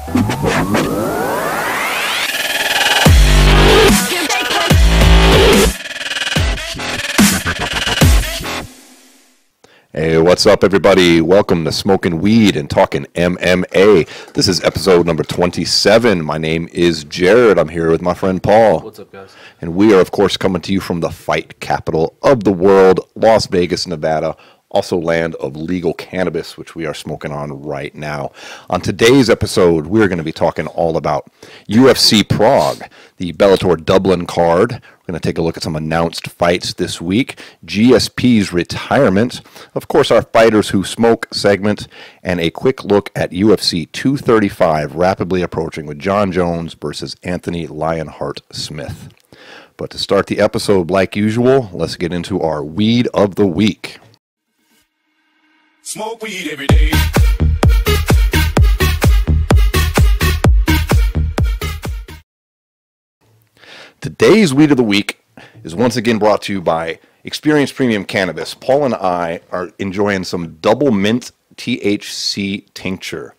Hey, what's up, everybody? Welcome to Smokin' Weed and Talkin' MMA. This is episode number 27. My name is Jarrod. I'm here with my friend Paul. What's up, guys? And we are, of course, coming to you from the fight capital of the world, Las Vegas, Nevada. Also land of legal cannabis, which we are smoking on right now. On today's episode, we're going to be talking all about UFC Prague, the Bellator Dublin card. We're going to take a look at some announced fights this week, GSP's retirement, of course, our Fighters Who Smoke segment, and a quick look at UFC 235 rapidly approaching with Jon Jones versus Anthony Lionheart Smith. But to start the episode, like usual, let's get into our Weed of the Week. Smoke weed every day. Today's Weed of the Week is once again brought to you by Experience Premium Cannabis. Paul and I are enjoying some double mint THC tincture.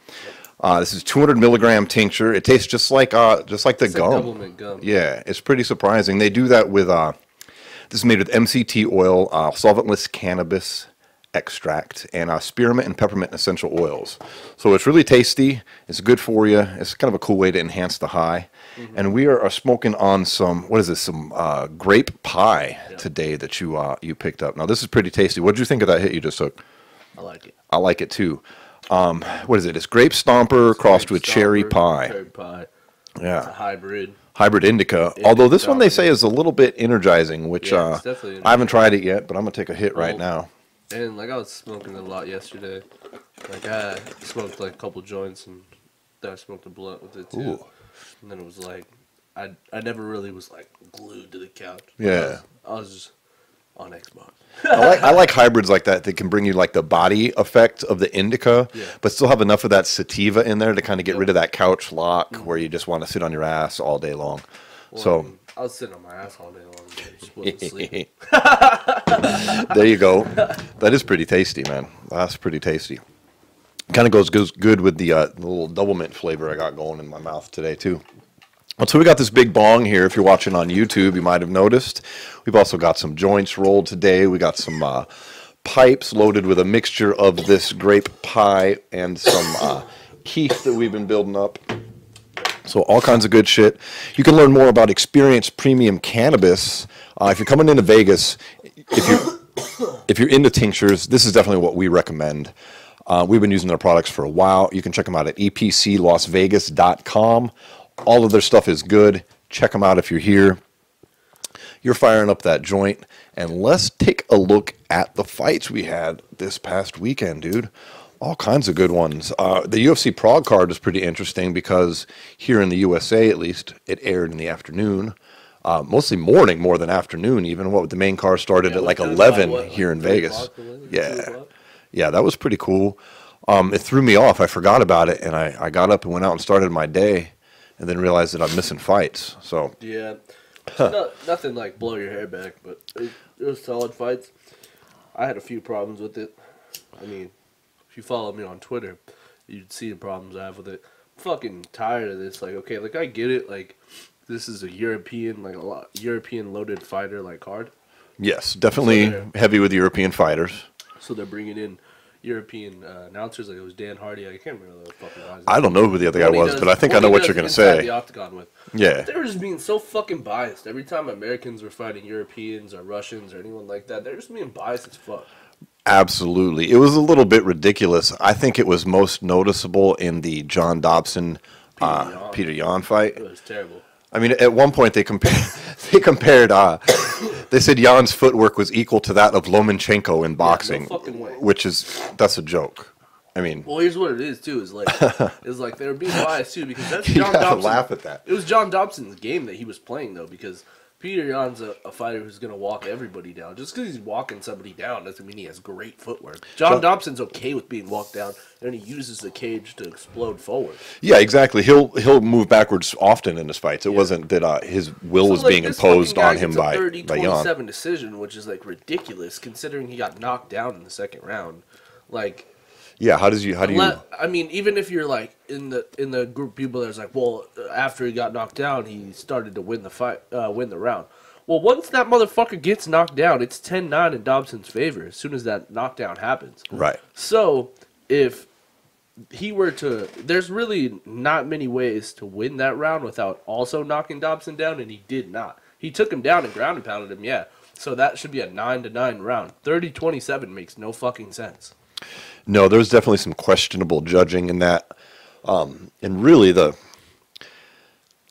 This is 200 milligram tincture. It tastes just like the gum. Double mint gum. Yeah, it's pretty surprising. They do that with this is made with MCT oil, solventless cannabis extract, and spearmint and peppermint essential oils. So it's really tasty. It's good for you. It's kind of a cool way to enhance the high. And we are smoking on some, what is this, some grape pie today that you picked up. Now, this is pretty tasty. What did you think of that hit you just took? I like it. I like it, too. What is it? It's grape stomper crossed with cherry pie. Cherry pie. Yeah. It's a hybrid. Hybrid indica. Although this one they say is a little bit energizing, which it's definitely I haven't tried it yet, but I'm going to take a hit right now. And like I was smoking a lot yesterday. Like I smoked like a couple joints and then I smoked a blunt with it too. Ooh. And then it was like I never really was like glued to the couch. Yeah. I was just on Xbox. I like hybrids like that. They can bring you like the body effect of the indica, but still have enough of that sativa in there to kind of get rid of that couch lock where you just want to sit on your ass all day long. Well, So I mean, I was sitting on my ass all day long and just wasn't sleeping. there you go. That is pretty tasty, man. That's pretty tasty. Kind of goes good with the little double mint flavor I got going in my mouth today too. So we got this big bong here. If you're watching on YouTube, you might have noticed. We've also got some joints rolled today. We got some pipes loaded with a mixture of this grape pie and some keef that we've been building up. So all kinds of good shit. You can learn more about Experience Premium Cannabis. If you're coming into Vegas, if you're into tinctures, this is definitely what we recommend. We've been using their products for a while. You can check them out at epclasvegas.com. All of their stuff is good. Check them out if you're here. You're firing up that joint. And let's take a look at the fights we had this past weekend, dude. All kinds of good ones. The UFC Prague card is pretty interesting because here in the USA, at least, it aired in the afternoon. Mostly morning more than afternoon even. The main card started at like 11 here in Vegas. Yeah, that was pretty cool. It threw me off. I forgot about it, and I got up and went out and started my day and then realized that I'm missing fights. So Yeah. Nothing like blow your hair back, but it was solid fights. I had a few problems with it. I mean, if you follow me on Twitter, you'd see the problems I have with it. I'm fucking tired of this. Like, okay, like I get it. Like, this is a European, like European loaded fighter like card. yes, definitely heavy with European fighters. So they're bringing in European announcers. Like it was Dan Hardy. I can't remember the fucking guys. I don't know who the other guy was, but I think I know what you're going to inside say. The octagon with. Yeah. They were just being so fucking biased. Every time Americans were fighting Europeans or Russians or anyone like that, they're just being biased as fuck. Absolutely. It was a little bit ridiculous. I think it was most noticeable in the John Dobson Peter Yan fight. It was terrible. I mean, at one point they compared they said Jan's footwork was equal to that of Lomachenko in boxing, no fucking way. That's a joke. I mean, well, here's what it is too. Is like they were being biased too because that's you Jon gotta Dobson. laugh at that. It was Jon Dobson's game that he was playing though, because Peter Yan's a fighter who's gonna walk everybody down. Just because he's walking somebody down doesn't mean he has great footwork. Jon Dobson's okay with being walked down, and he uses the cage to explode forward. Yeah, exactly. He'll move backwards often in his fights. It wasn't that his will was being imposed on him by 30-27 decision, which is like ridiculous considering he got knocked down in the second round. Like, Yeah, how do you? I mean, even if you're like in the group of people that's like, well, after he got knocked down, he started to win the fight, win the round. Well, once that motherfucker gets knocked down, it's 10-9 in Dobson's favor as soon as that knockdown happens. Right. So if he were to, there's really not many ways to win that round without also knocking Dobson down, and he did not. He took him down and ground and pounded him, yeah. So that should be a 9-9 round. 30-27 makes no fucking sense. No, there's definitely some questionable judging in that. And really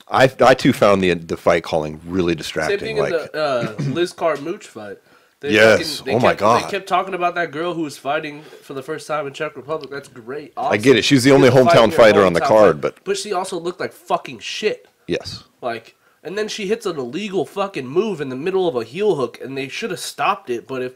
I too found the fight calling really distracting. Same thing in the Liz Carmouche fight. Yes. My God. They kept talking about that girl who was fighting for the first time in Czech Republic. That's great. Awesome. I get it. She's the only hometown fighter on the card, but she also looked like fucking shit. Yes. Like, and then she hits an illegal fucking move in the middle of a heel hook, and they should have stopped it. But if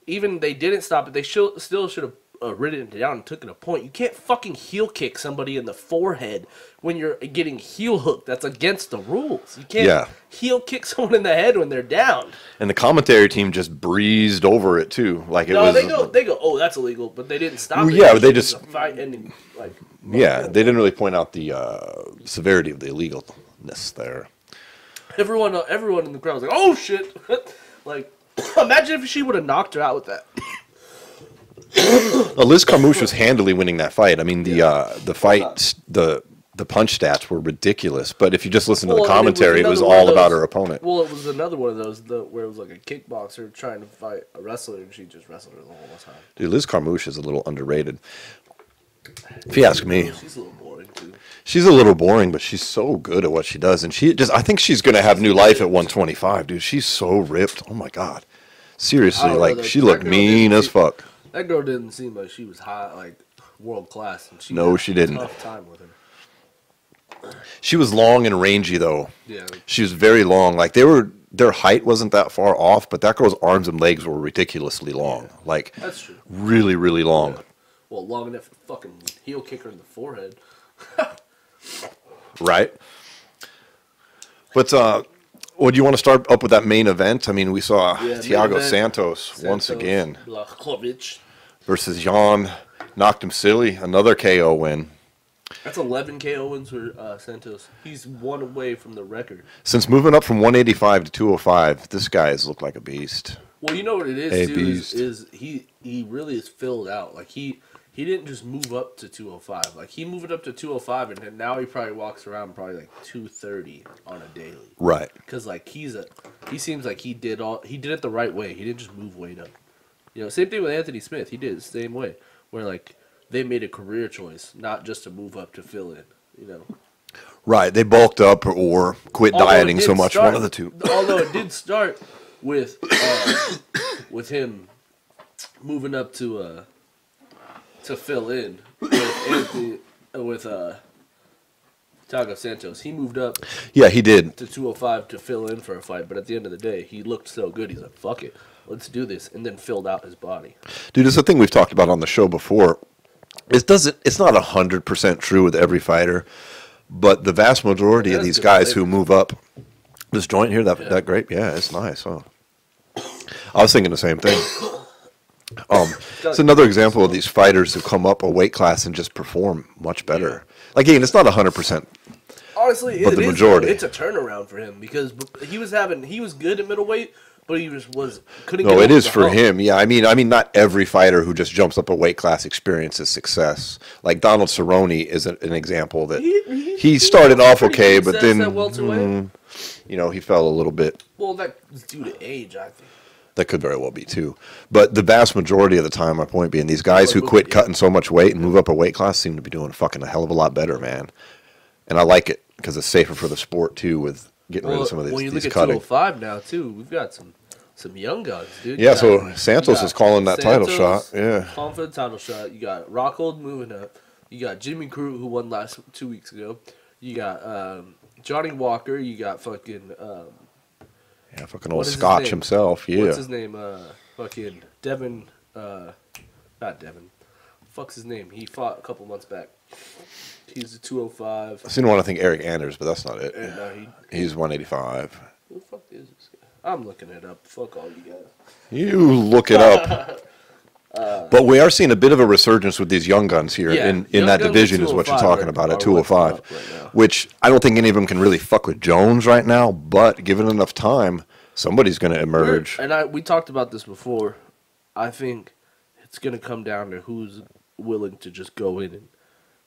even they didn't stop it, they still should have ridden it down and took it a point. You can't fucking heel kick somebody in the forehead when you're getting heel hooked. That's against the rules. You can't heel kick someone in the head when they're down. And the commentary team just breezed over it too. Like it was. They go, oh, that's illegal, but they didn't stop it. Yeah, but they just fight ending, like. Yeah, they didn't really point out the severity of the illegalness there. Everyone in the crowd was like, oh shit! Like, imagine if she would have knocked her out with that. Liz Carmouche was handily winning that fight. I mean, the fight, the punch stats were ridiculous. But if you just listen to the commentary, it was all about her opponent. Well, it was another one of those where it was like a kickboxer trying to fight a wrestler, and she just wrestled her the whole time. Dude, Liz Carmouche is a little underrated, if you ask me. She's a little boring too. She's a little boring, but she's so good at what she does, and I think she's gonna have new life at 125, dude. She's so ripped. Oh my God, seriously, like she looked mean as fuck. That girl didn't seem like she was high, like world class, and she didn't. Tough time with her. She was long and rangy though. Yeah, she was very long. Like their height wasn't that far off, but that girl's arms and legs were ridiculously long. Yeah, like that's true. Really, really long. Yeah. Well, long enough to fucking heel kick her in the forehead. Right. But do you want to start up with that main event? I mean, we saw Thiago Santos once again versus Jon. Knocked him silly. Another KO win. That's 11 KO wins for Santos. He's one away from the record. Since moving up from 185 to 205, this guy has looked like a beast. Well, you know what it is, too, is he really is filled out. Like, he didn't just move up to 205. Like, he moved up to 205, and now he probably walks around probably like 230 on a daily. Right. Because like he seems like he did it the right way. He didn't just move weight up. You know, same thing with Anthony Smith. He did it the same way, where like they made a career choice, not just to move up to fill in. You know. Right. They bulked up or quit dieting so much. One of the two. Although it did start with him moving up to fill in with Thiago Santos. He moved up. Yeah, he did. To 205 to fill in for a fight, but at the end of the day, he looked so good. He's like, fuck it, let's do this, and then filled out his body. Dude, it's a thing we've talked about on the show before. It's not 100% true with every fighter, but the vast majority of these guys who move up, this joint here, that grape, yeah, it's nice, huh? I was thinking the same thing. It's another example of these fighters who come up a weight class and just perform much better. Yeah. Like, again, it's not 100%. Honestly, but the majority. It's a turnaround for him because he was good at middleweight, but he couldn't. No, it is for him. Yeah, I mean, not every fighter who just jumps up a weight class experiences success. Like Donald Cerrone is an example that he started off okay, but then he fell a little bit. Well, that's due to age, I think. That could very well be too. But the vast majority of the time, my point being, these guys who quit cutting so much weight and move up a weight class seem to be doing fucking a hell of a lot better, man. And I like it because it's safer for the sport too with getting rid of some of these cutting. When you look at 205 now too, we've got some young guys, dude. Yeah, so Santos is calling that title shot. Yeah. Calling for the title shot. You got Rockhold moving up. You got Jimmy Crute, who won 2 weeks ago. You got Johnny Walker. You got fucking... yeah, fucking old Scotch himself, yeah. What's his name? Fucking Devin, not Devin. Fuck's his name? He fought a couple months back. He's a 205. I seen one, I think Eric Anders, but that's not it. And, he's 185. Who the fuck is this guy? I'm looking it up. Fuck all you guys. You look it up. But we are seeing a bit of a resurgence with these young guns here in that division is what you're talking about at 205, right, which I don't think any of them can really fuck with Jones right now, but given enough time, somebody's going to emerge. We talked about this before. I think it's going to come down to who's willing to just go in and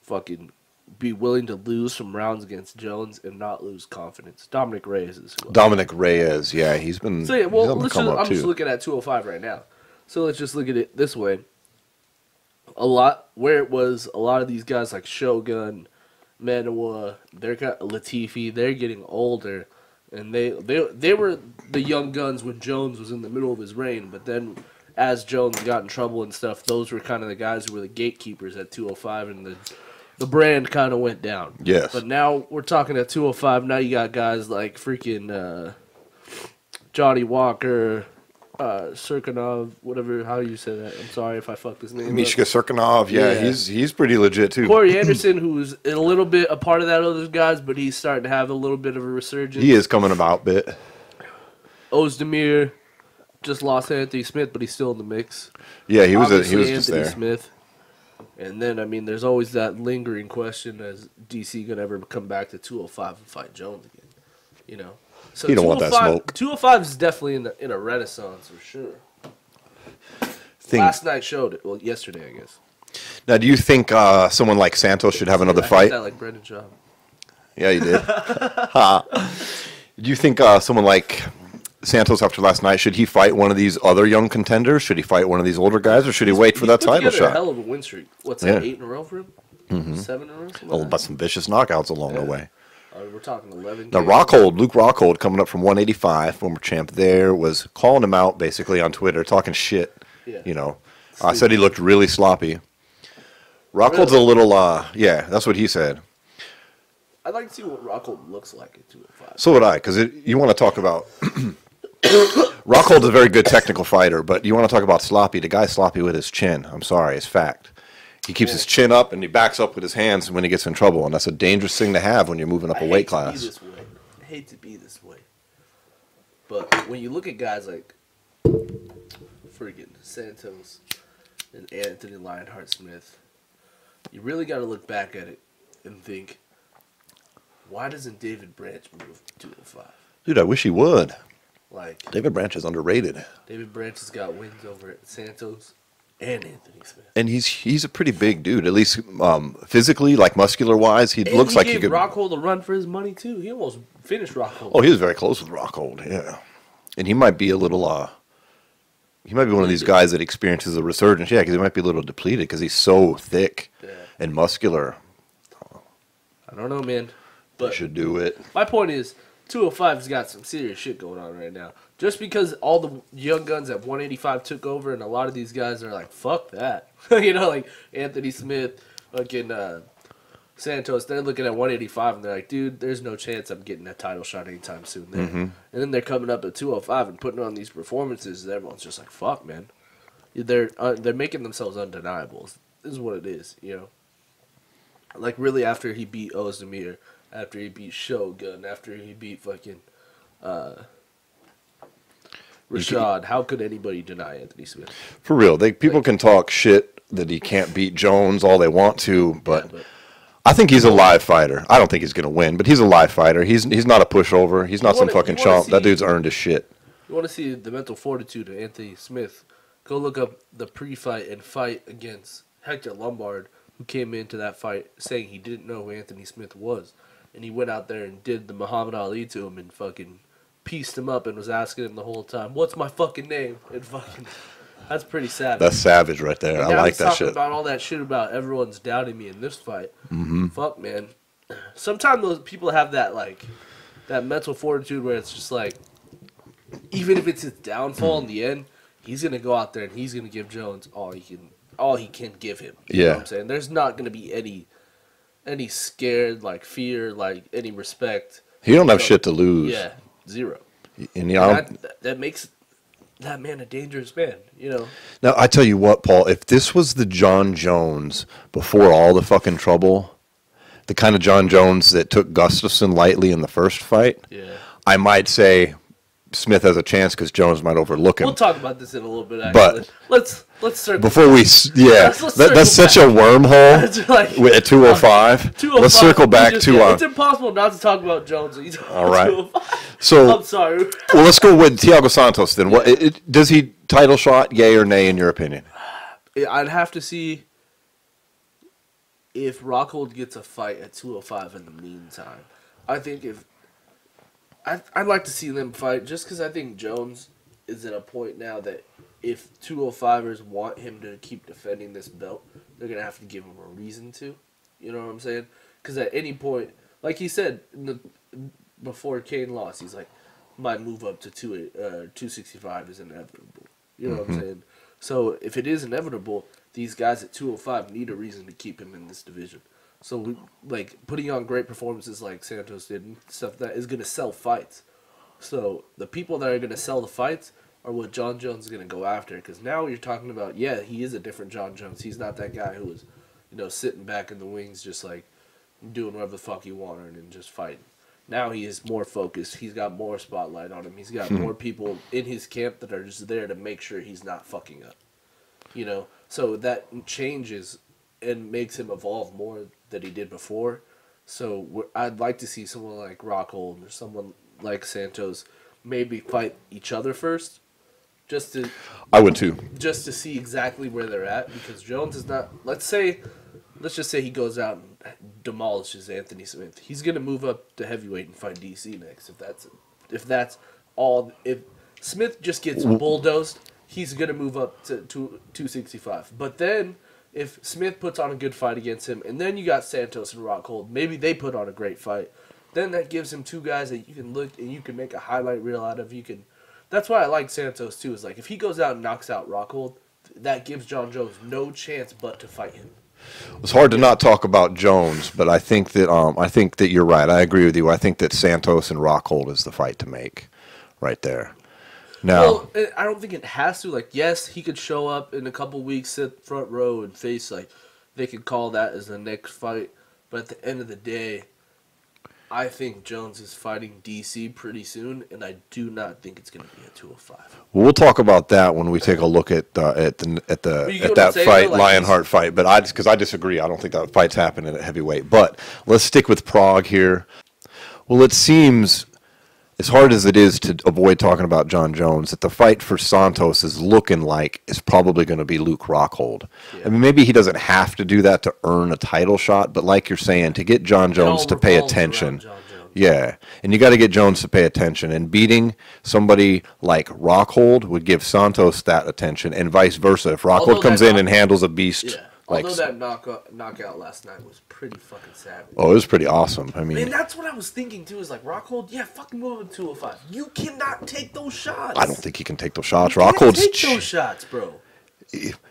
fucking be willing to lose some rounds against Jones and not lose confidence. Dominic Reyes is who. Dominic Reyes, yeah, he's been. So yeah, well, I'm just looking at 205 right now. So let's just look at it this way. A lot of these guys like Shogun, Manoa, Latifi, they're getting older, and they were the young guns when Jones was in the middle of his reign. But then, as Jones got in trouble and stuff, those were kind of the guys who were the gatekeepers at 205, and the brand kind of went down. Yes. But now we're talking at 205. Now you got guys like freaking Johnny Walker, Serkinov, whatever, how you say that. I'm sorry if I fucked his name Mishka Serkinov, yeah, he's pretty legit too. Corey Anderson, who's a little bit a part of that other guys, but he's starting to have a little bit of a resurgence. He is coming about a bit. Ozdemir just lost Anthony Smith, but he's still in the mix. Yeah, he was Obviously, just there. Anthony Smith. And then, I mean, there's always that lingering question, is DC going to ever come back to 205 and fight Jones again? You know? So you don't want that smoke. 205 is definitely in a renaissance for sure. Last night showed it. Well, yesterday, I guess. Now, do you think someone like Santos should have another fight? I like Brendan Schaub. Yeah, you did. Do you think someone like Santos after last night, should he fight one of these other young contenders? Should he fight one of these older guys, or should he wait for that title shot? A hell of a win streak. What's that? 8 in a row for him? 7 in a row. Oh, but some vicious knockouts along the way. We're talking 11. Now, Luke Rockhold, coming up from 185, former champ there, was calling him out basically on Twitter, talking shit. Yeah. You know, I said he looked really sloppy. Rockhold's a little, yeah, that's what he said. I'd like to see what Rockhold looks like at 205. So would I, because you want to talk about. Rockhold's a very good technical fighter, but you want to talk about sloppy. The guy's sloppy with his chin. I'm sorry, it's fact. He keeps his chin up and he backs up with his hands when he gets in trouble, and that's a dangerous thing to have when you're moving up a weight class. I hate to be this way. But when you look at guys like friggin' Santos and Anthony Lionheart Smith, you really got to look back at it and think, why doesn't David Branch move to 205? Dude, I wish he would. Like, David Branch is underrated. David Branch has got wins over at Santos and Anthony Smith. And he's a pretty big dude, at least physically, like muscular-wise. He looks like he could. He gave Rockhold a run for his money, too. He almost finished Rockhold. Oh, he was very close with Rockhold, yeah. And he might be a little, he might be one of these guys that experiences a resurgence, yeah, because he might be a little depleted because he's so thick and muscular. I don't know, man. But you should do it. My point is, 205's got some serious shit going on right now. Just because all the young guns at 185 took over, and a lot of these guys are like, fuck that. You know, like Anthony Smith, fucking Santos, they're looking at 185, and they're like, dude, there's no chance I'm getting a title shot anytime soon there. And then they're coming up at 205 and putting on these performances, and everyone's just like, fuck, man. They're making themselves undeniable. This is what it is, you know. Like, really, after he beat Ozdemir, after he beat Shogun, after he beat fucking Rashad, how could anybody deny Anthony Smith? For real, people can talk shit that he can't beat Jones all they want to, but I think he's a live fighter. I don't think he's going to win, but he's a live fighter. He's not a pushover. He's not some fucking chump. That dude's earned his shit. You want to see the mental fortitude of Anthony Smith? Go look up the pre-fight and fight against Hector Lombard, who came into that fight saying he didn't know who Anthony Smith was. And he went out there and did the Muhammad Ali to him and fucking pieced him up and was asking him the whole time, what's my fucking name? And fucking, that's pretty savage. That's savage right there. I like that shit. About all that shit about everyone's doubting me in this fight. Fuck, man. Sometimes those people have that, like, that mental fortitude where it's just like, even if it's his downfall in the end, he's going to go out there and he's going to give Jones all he can give him. You know what I'm saying? There's not going to be any scared, like, fear, like, any respect. He don't have shit to lose. Yeah, zero. And that makes that man a dangerous man, you know. Now, I tell you what, Paul, if this was the Jon Jones before all the fucking trouble, the kind of Jon Jones that took Gustafsson lightly in the first fight, I might say Smith has a chance because Jones might overlook him. We'll talk about this in a little bit. Actually, but let's circle before we that's such a wormhole like, at 205. Let's circle back to. It's impossible not to talk about Jones. All right. So I'm sorry. Well, let's go with Thiago Santos then. What does he title shot? Yay or nay, in your opinion? I'd have to see if Rockhold gets a fight at 205 in the meantime. I think if I'd like to see them fight just because I think Jones is at a point now that if 205ers want him to keep defending this belt, they're going to have to give him a reason to. You know what I'm saying? Because at any point, like he said before Kane lost, he's like, my move up to 265 is inevitable. You know what I'm saying? So if it is inevitable, these guys at 205 need a reason to keep him in this division. So, putting on great performances like Santos did and stuff that is going to sell fights. So, the people that are going to sell the fights are what Jon Jones is going to go after. Because now you're talking about, yeah, he is a different Jon Jones. He's not that guy who was, sitting back in the wings just, doing whatever the fuck he wanted and just fighting. Now he is more focused. He's got more spotlight on him. He's got more people in his camp that are just there to make sure he's not fucking up. So that changes and makes him evolve more than he did before. So I'd like to see someone like Rockhold or someone like Santos maybe fight each other first. I would too. Just to see exactly where they're at, because Jones is not. Let's just say he goes out and demolishes Anthony Smith. He's gonna move up to heavyweight and fight DC next. If that's all. If Smith just gets bulldozed, he's gonna move up to 265. But then, if Smith puts on a good fight against him, and then you got Santos and Rockhold, maybe they put on a great fight. Then that gives him two guys that you can look and you can make a highlight reel out of. That's why I like Santos too. Is if he goes out and knocks out Rockhold, that gives Jon Jones no chance but to fight him. It's hard to not talk about Jones, but I think that you're right. I agree with you. I think that Santos and Rockhold is the fight to make, right there. Now, I don't think it has to. Yes, he could show up in a couple weeks, sit front row, and face they could call that as the next fight. But at the end of the day, I think Jones is fighting DC pretty soon, and I do not think it's going to be at 205. Well, we'll talk about that when we take a look at that fight, Lionheart fight. But because I disagree, I don't think that fight's happening at heavyweight. But let's stick with Prague here. Well, it seems, as hard as it is to avoid talking about Jon Jones, that the fight for Santos is looking like it's probably going to be Luke Rockhold. Yeah. I mean, maybe he doesn't have to do that to earn a title shot, but like you're saying, to get Jon Jones to pay attention. Yeah, and you got to get Jones to pay attention, and beating somebody like Rockhold would give Santos that attention, and vice versa. If Rockhold comes in and handles a beast. Yeah. Although that knockout last night was pretty fucking savage. Oh, it was pretty awesome. I mean, that's what I was thinking too. Is Rockhold, fucking move him to 205. You cannot take those shots. I don't think he can take those shots. Rockhold's take those shots, bro.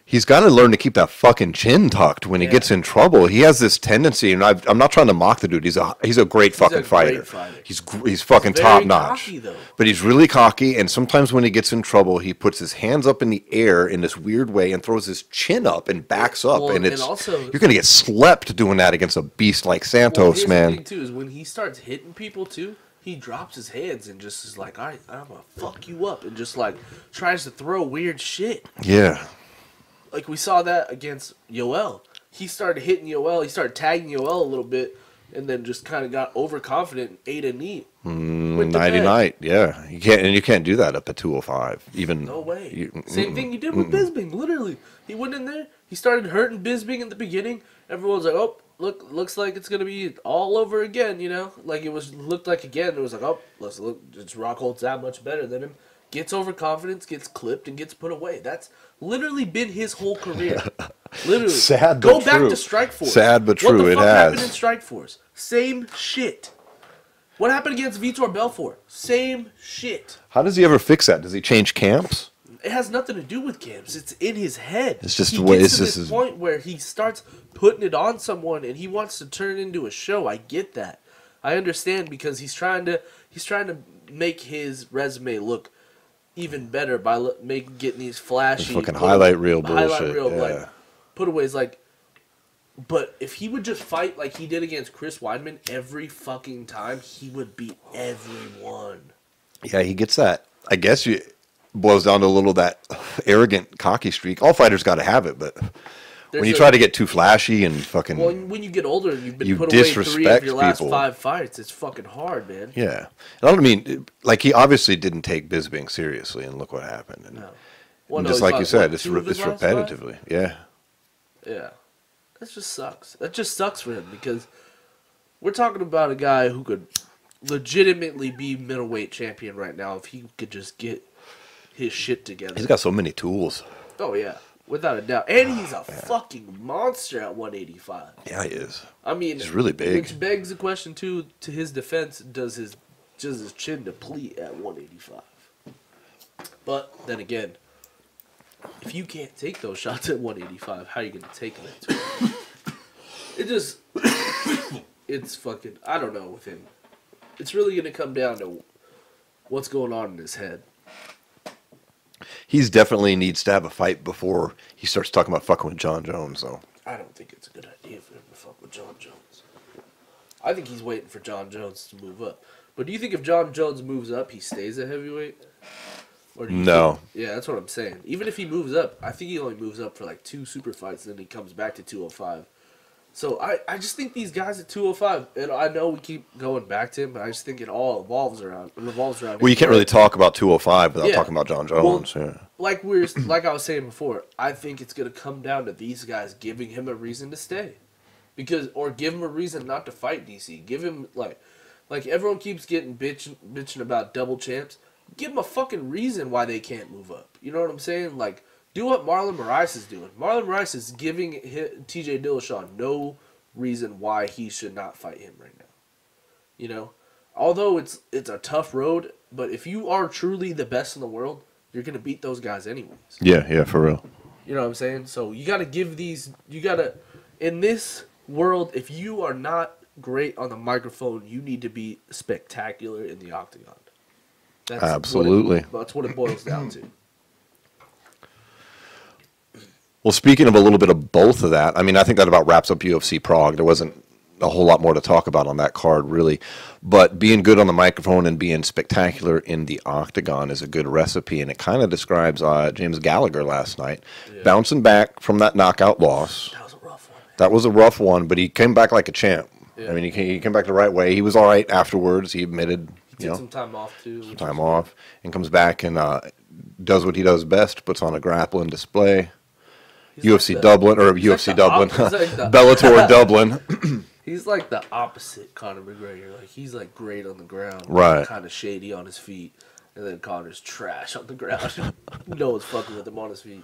He's got to learn to keep that fucking chin tucked when he gets in trouble. He has this tendency, and I'm not trying to mock the dude. He's a great fucking fighter. He's fucking top notch. But he's really cocky, and sometimes when he gets in trouble, he puts his hands up in the air in this weird way and throws his chin up and backs up. And you're gonna get slept doing that against a beast like Santos, man. The thing too is when he starts hitting people too, he drops his hands and just is like, all right, I'm gonna fuck you up, and just tries to throw weird shit. Yeah. We saw that against Yoel. He started hitting Yoel. He started tagging Yoel a little bit, and then just kind of got overconfident and ate a knee. Nighty night, yeah. You can't do that up at 205. Even no way. Same thing you did with Bisping. Literally, he went in there. He started hurting Bisping in the beginning. Everyone's like, "Oh, looks like it's gonna be all over again." Looked like again. It was like, "Oh, let's look. It's Rockhold's that much better than him." Gets overconfidence, gets clipped, and gets put away. That's literally been his whole career. Literally. Sad but true. Go back to Strikeforce. Sad but true. What the fuck happened in Strikeforce? Same shit. What happened against Vitor Belfort? Same shit. How does he ever fix that? Does he change camps? It has nothing to do with camps. It's in his head. It's just he gets to this point where he starts putting it on someone, and he wants to turn it into a show. I get that. I understand, because he's trying to make his resume look even better by getting these flashy fucking highlight reel bullshit. Putaways. But if he would just fight like he did against Chris Weidman every fucking time, he would beat everyone. Yeah, he gets that I guess you boils down to a little of that arrogant, cocky streak. All fighters got to have it, but when you try to get too flashy and fucking, well, when you get older and you've been you put away 3 disrespect of your last people. 5 fights, it's fucking hard, man. Yeah, and I don't mean like he obviously didn't take Bisping seriously, and look what happened. And, No. Well, and no, just he like fought, you said, what, it's 2 of his last 5? repetitively. Yeah. Yeah. That just sucks. That just sucks for him because we're talking about a guy who could legitimately be middleweight champion right now if he could just get his shit together. He's got so many tools. Oh, yeah. Without a doubt. And he's a fucking monster at 185. Yeah, he is. I mean, he's really big. Which begs the question, too, to his defense, does his chin deplete at 185? But then again, if you can't take those shots at 185, how are you going to take them at 2? It just, it's fucking, I don't know with him. It's really going to come down to what's going on in his head. He's definitely needs to have a fight before he starts talking about fucking with Jon Jones, though. I don't think it's a good idea for him to fuck with Jon Jones. I think he's waiting for Jon Jones to move up. But do you think if Jon Jones moves up, he stays at heavyweight? Or do you No. think, yeah, that's what I'm saying. Even if he moves up, I think he only moves up for like 2 super fights, and then he comes back to 205. So I just think these guys at 205, and I know we keep going back to him, but I just think it all revolves around Well, you can't really talk about 205 without talking about Jon Jones. Well, yeah. like I was saying before, I think it's gonna come down to these guys giving him a reason to stay, or give him a reason not to fight DC. Give him like everyone keeps getting bitching about double champs. Give them a fucking reason why they can't move up. You know what I'm saying? Like, do what Marlon Moraes is doing. Marlon Moraes is giving TJ Dillashaw no reason why he should not fight him right now. You know? Although it's a tough road, but if you are truly the best in the world, you're going to beat those guys anyways. Yeah, for real. You know what I'm saying? So you got to give these, in this world, if you are not great on the microphone, you need to be spectacular in the octagon. Absolutely. That's what it boils down to. Well, speaking of a little bit of both of that, I mean, I think that about wraps up UFC Prague. There wasn't a whole lot more to talk about on that card, really. But being good on the microphone and being spectacular in the octagon is a good recipe, and it kind of describes James Gallagher last night. Yeah. Bouncing back from that knockout loss. That was a rough one. That was a rough one, but he came back like a champ. Yeah. I mean, he came back the right way. He was all right afterwards. He admitted, he took some time off, too. Some time off, and comes back and does what he does best, puts on a grappling display. He's UFC like Dublin, or UFC like Dublin, Bellator Dublin. He's like the opposite Conor McGregor. Like, he's like great on the ground, right? Kind of shady on his feet, and then Conor's trash on the ground. No one's fucking with him on his feet.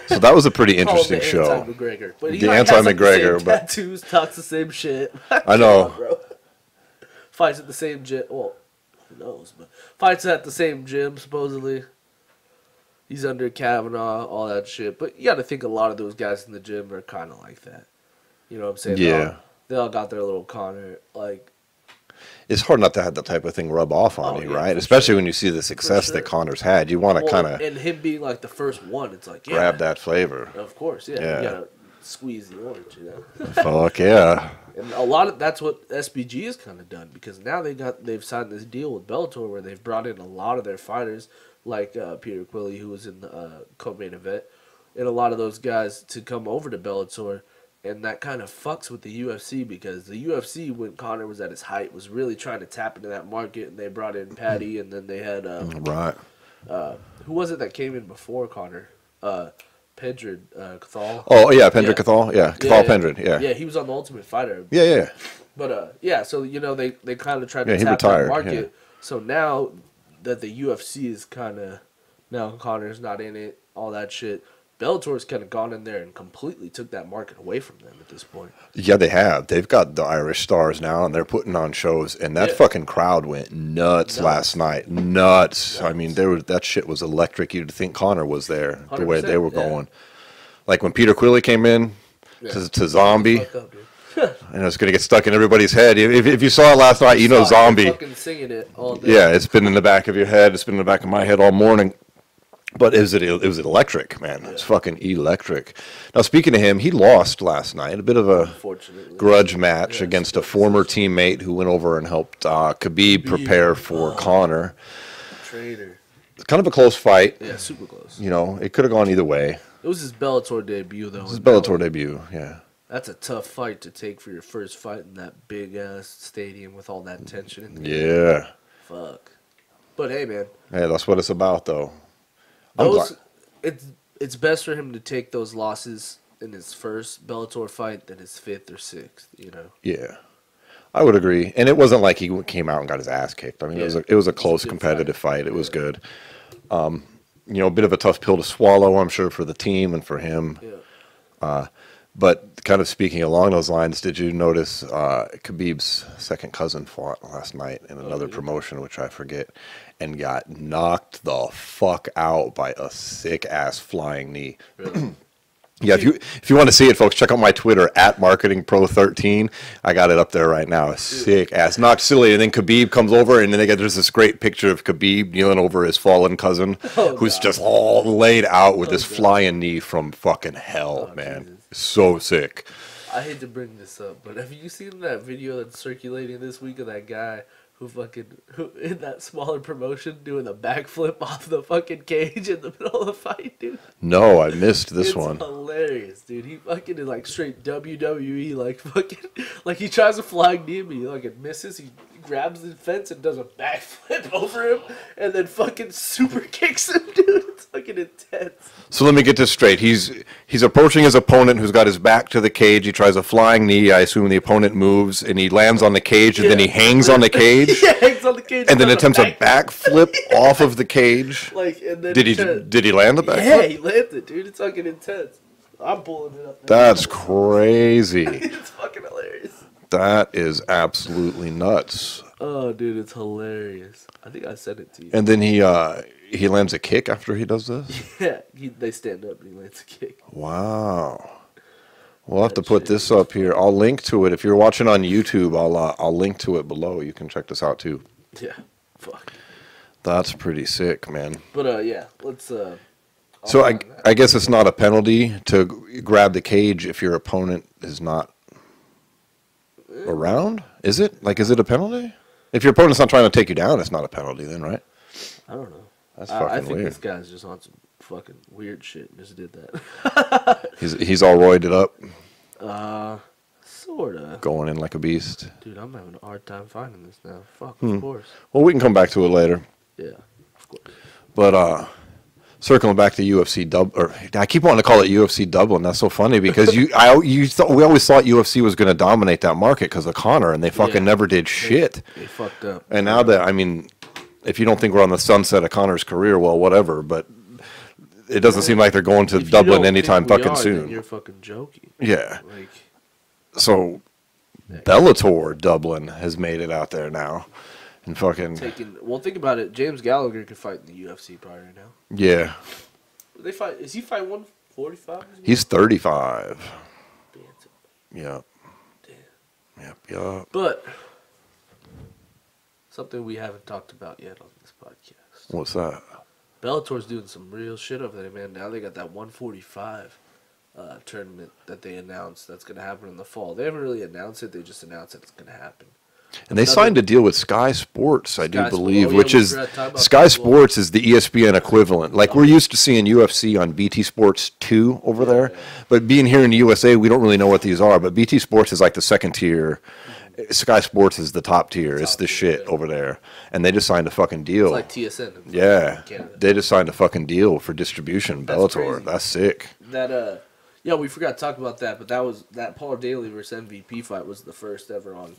So that was a pretty interesting show. Anti-McGregor, but he the like anti-McGregor, has, like, the same tattoos, talks the same shit. I know. Bro. Fights at the same gym. Well, who knows? But fights at the same gym supposedly. He's under Kavanaugh, all that shit. But you got to think a lot of those guys in the gym are kind of like that. You know what I'm saying? Yeah. They all got their little Conor, like. It's hard not to have that type of thing rub off on you, right? Especially when you see the success that Conor's had. You want to kind of... And him being like the first one, it's like, yeah. Grab that flavor. Of course, yeah. You got to squeeze the orange, you know? Fuck, yeah. And a lot of that's what SBG has kind of done, because now they've signed this deal with Bellator where they've brought in a lot of their fighters, like Peter Quilley, who was in the co-main event, and a lot of those guys to come over to Bellator. And that kind of fucks with the UFC, because the UFC, when Conor was at his height, was really trying to tap into that market, and they brought in Patty, and then they had right. Who was it that came in before Conor? Pendred Cathal. Oh yeah, Pendred Cathal. Yeah, Cathal Pendred. Yeah. Yeah, he was on the Ultimate Fighter. Yeah. But so you know they kind of tried to tap that market. Yeah. So now that the UFC is now Conor's not in it, all that shit. Bellator's kind of gone in there and completely took that market away from them at this point. Yeah, they have. They've got the Irish Stars now, and they're putting on shows. And that fucking crowd went nuts last night. Nuts. I mean, that shit was electric. You'd think Conor was there, the way they were going. Like when Peter Quilley came in to Zombie. And it's going to get stuck in everybody's head. If you saw it last night, you know Zombie. Fucking singing it all day. Yeah, it's been in the back of your head. It's been in the back of my head all morning. But it was electric, man. It was fucking electric. Now, speaking of him, he lost last night. A bit of a grudge match against a former teammate who went over and helped Khabib prepare for Conor. traitor. It's kind of a close fight. Yeah, super close. You know, it could have gone either way. It was his Bellator debut, though. His Bellator debut, yeah. That's a tough fight to take for your first fight in that big-ass stadium with all that tension in there. Yeah. Fuck. But, hey, man. Hey, that's what it's about, though. It's best for him to take those losses in his first Bellator fight than his fifth or sixth, you know? Yeah. I would agree. And it wasn't like he came out and got his ass kicked. I mean, it was a close, competitive fight. It was good. You know, a bit of a tough pill to swallow, I'm sure, for the team and for him. Yeah. But kind of speaking along those lines, did you notice Khabib's second cousin fought last night in another promotion, which I forget, and got knocked the fuck out by a sick-ass flying knee? Really? Yeah, if you want to see it, folks, check out my Twitter, @MarketingPro13. I got it up there right now. Sick ass. Knocked silly. And then Khabib comes over, and then there's this great picture of Khabib kneeling over his fallen cousin, who's just all laid out with this flying knee from fucking hell, man. Jesus. So sick. I hate to bring this up, but have you seen that video that's circulating this week of that guy who in that smaller promotion doing a backflip off the fucking cage in the middle of the fight, dude? No, I missed this one. It's hilarious, dude. He fucking is like straight WWE, like fucking, like he tries a flying knee at me, like it misses, he grabs the fence and does a backflip over him, and then fucking super kicks him, dude. It's fucking intense. So let me get this straight. He's approaching his opponent who's got his back to the cage. He tries a flying knee. I assume the opponent moves, and he lands on the cage, and then he hangs on the cage. Yeah, hangs on the cage. And then attempts a backflip off of the cage. Like, and then did he land the backflip? Yeah, he landed, dude. It's fucking intense. I'm pulling it up. That's crazy. It's fucking hilarious. That is absolutely nuts. Oh, dude, it's hilarious. I think I sent it to you. And then he lands a kick after he does this? Yeah, they stand up and he lands a kick. Wow. We'll have to put this up here. I'll link to it. If you're watching on YouTube, I'll link to it below. You can check this out too. Yeah. Fuck. That's pretty sick, man. But yeah, let's So I guess it's not a penalty to grab the cage if your opponent is not around? Is it? Like, is it a penalty? If your opponent's not trying to take you down, it's not a penalty then, right? I don't know. That's fucking I think weird. this guy's just on some fucking weird shit and just did that. He's all roided up. Sorta. Going in like a beast. Dude, I'm having a hard time finding this now. Fuck, of course. Well, we can come back to it later. Yeah, of course. But circling back to UFC Dublin, I keep wanting to call it UFC Dublin. That's so funny because we always thought UFC was going to dominate that market because of Conor, and they fucking never did shit. They fucked up. And now that, I mean, if you don't think we're on the sunset of Conor's career, well, whatever. But it doesn't seem like they're going to Dublin anytime fucking soon. You're fucking joking. Yeah. Like, so Bellator Dublin has made it out there now. And fucking well, think about it. James Gallagher could fight in the UFC probably right now. Yeah. They fight. Is he fighting 145? He's 35. Yep. Damn. Yep. But something we haven't talked about yet on this podcast. What's that? Bellator's doing some real shit over there, man. Now they got that 145 tournament that they announced that's going to happen in the fall. They haven't really announced it. They just announced that it's going to happen. And they signed a deal with Sky Sports, I do believe, which is Sky Sports is the ESPN equivalent. Like we're used to seeing UFC on BT Sports 2 over there, but being here in the USA, we don't really know what these are. But BT Sports is like the second tier. Sky Sports is the top tier. It's the shit over there, and they just signed a fucking deal. It's like TSN. Yeah, they just signed a fucking deal for distribution. Bellator, that's sick. That yeah, we forgot to talk about that, but that Paul Daly versus MVP fight was the first ever on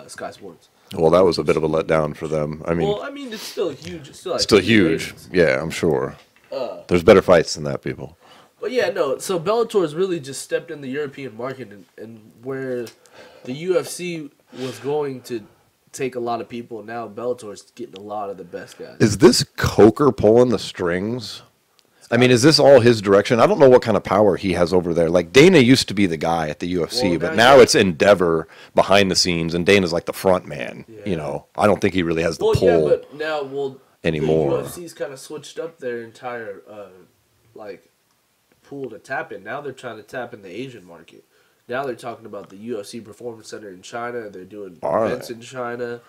Sky Sports. Well, that was a bit of a letdown for them. I mean, it's still huge. It's still huge. Yeah, I'm sure. There's better fights than that, people. But yeah, no. So Bellator has really just stepped in the European market, and where the UFC was going to take a lot of people, now Bellator is getting a lot of the best guys. Is this Coker pulling the strings? I mean, is this all his direction? I don't know what kind of power he has over there. Like, Dana used to be the guy at the UFC, but now it's Endeavor behind the scenes, and Dana's like the front man. Yeah. You know, I don't think he really has the pull but now, anymore. The UFC's kind of switched up their entire, pool to tap in. Now they're trying to tap in the Asian market. Now they're talking about the UFC Performance Center in China. They're doing events in China.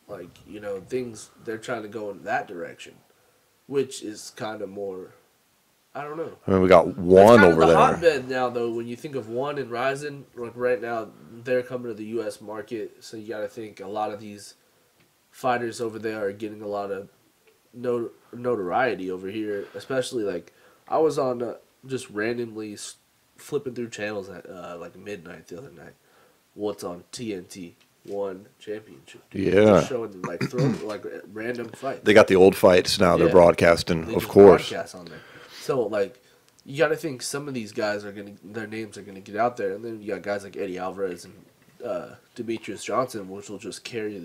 like, you know, things, they're trying to go in that direction, which is kind of more, I don't know. I mean, we got one over there. It's kind of the hotbed now, though. When you think of one and Ryzen, like right now, they're coming to the U.S. market, so you got to think a lot of these fighters over there are getting a lot of notoriety over here. Especially like I was on just randomly flipping through channels at like midnight the other night. What's on TNT? One championship. Dude. Yeah, just showing like like random fights. They got the old fights now. They're broadcasting, they of course. Broadcast on there. So like, you got to think some of these guys are their names are gonna get out there, and then you got guys like Eddie Alvarez and Demetrius Johnson, which will just carry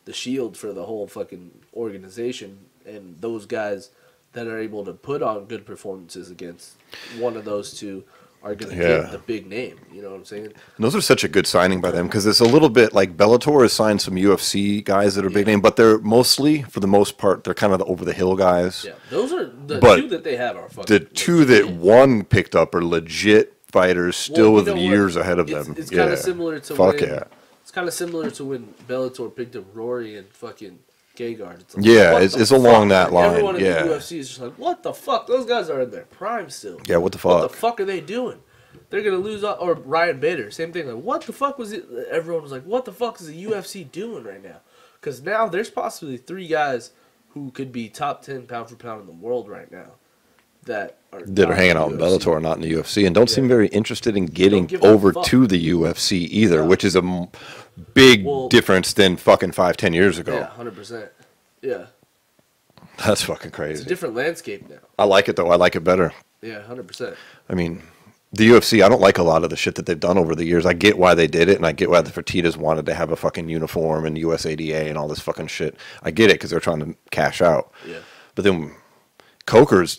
the shield for the whole fucking organization, and those guys that are able to put on good performances against one of those two are going to get the big name. You know what I'm saying? And those are such a good signing by them because it's a little bit like Bellator has signed some UFC guys that are big name, but they're mostly, for the most part, they're kind of the over-the-hill guys. Yeah, those are the two that they have are fucking the two legit. that one picked up are legit fighters still with years ahead of them. It's kind of similar to it's kind of similar to when Bellator picked up Rory and fucking Gegard. It's like, it's along that line. Everyone in the UFC is just like, what the fuck? Those guys are in their prime still. Yeah, what the fuck? What the fuck are they doing? They're gonna lose. Or Ryan Bader, same thing. Like, what the fuck was it? Everyone was like, what the fuck is the UFC doing right now? Because now there's possibly 3 guys who could be top 10 pound for pound in the world right now that are hanging out in Bellator, not in the UFC, and don't seem very interested in getting over to the UFC either, which is a big difference than fucking 5-10 years ago. Yeah, 100%. Yeah, that's fucking crazy. It's a different landscape now. I like it though. I like it better. Yeah, 100%. I mean, the UFC, I don't like a lot of the shit that they've done over the years. I get why they did it, and I get why the Fertitas wanted to have a fucking uniform and USADA and all this fucking shit. I get it because they're trying to cash out. Yeah. But then Coker's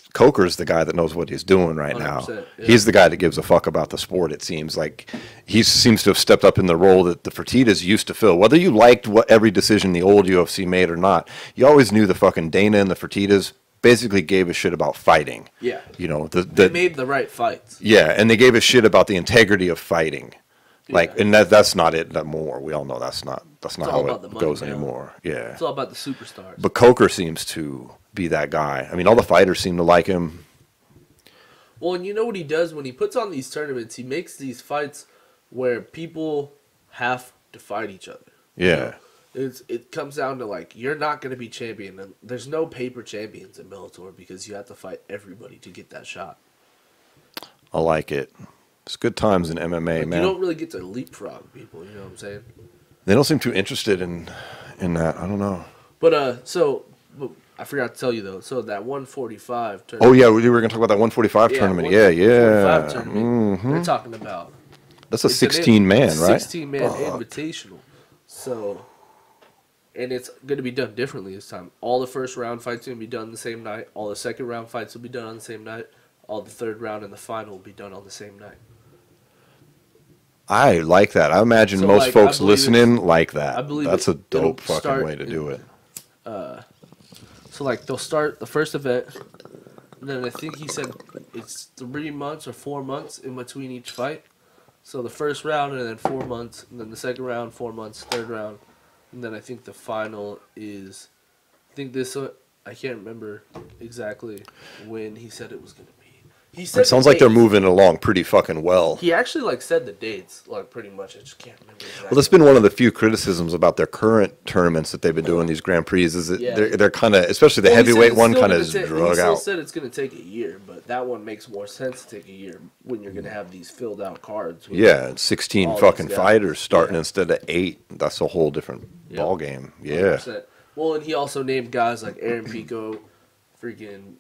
the guy that knows what he's doing right now. Yeah. He's the guy that gives a fuck about the sport, it seems. Like, he seems to have stepped up in the role that the Fertitas used to fill. Whether you liked what every decision the old UFC made or not, you always knew the fucking Dana and the Fertitas basically gave a shit about fighting. Yeah. You know, they made the right fights. Yeah, and they gave a shit about the integrity of fighting. Like, and that's not it no more. We all know that's not how it goes anymore. Yeah. It's all about the superstars. But Coker seems to be that guy. I mean, all the fighters seem to like him. Well, and you know what he does when he puts on these tournaments? He makes these fights where people have to fight each other. Yeah. You know? It comes down to, like, you're not going to be champion. And there's no paper champions in Bellator because you have to fight everybody to get that shot. I like it. It's good times in MMA, like, man. You don't really get to leapfrog people, you know what I'm saying? They don't seem too interested in that. I don't know. But, I forgot to tell you, though. So, that 145 tournament. Oh, yeah, we were going to talk about that 145 tournament. Yeah. 145 tournament. They're talking about. That's a 16-man, right? 16-man invitational. So, and it's going to be done differently this time. All the first round fights are going to be done the same night. All the second round fights will be done on the same night. All the third round and the final will be done on the same night. I like that. I imagine most folks listening like that. I believe that's a dope fucking way to do it. So, like, they'll start the first event, and then I think he said it's 3 months or 4 months in between each fight. So the first round, and then 4 months, and then the second round, 4 months, third round, and then I think the final is, I think this, I can't remember exactly when he said it was going to be. He said it sounds like they're moving along pretty fucking well. He actually, like, said the dates, like, pretty much. I just can't remember exactly. Well, that's been one of the few criticisms about their current tournaments that they've been doing, these Grand Prix, is that they're kind of, especially the heavyweight one, kind of is drug out. He said it's going to take a year, but that one makes more sense to take a year when you're going to have these filled out cards. Yeah, 16 fucking fighters starting instead of 8. That's a whole different ball game. Yeah. 100%. Well, and he also named guys like Aaron Pico, freaking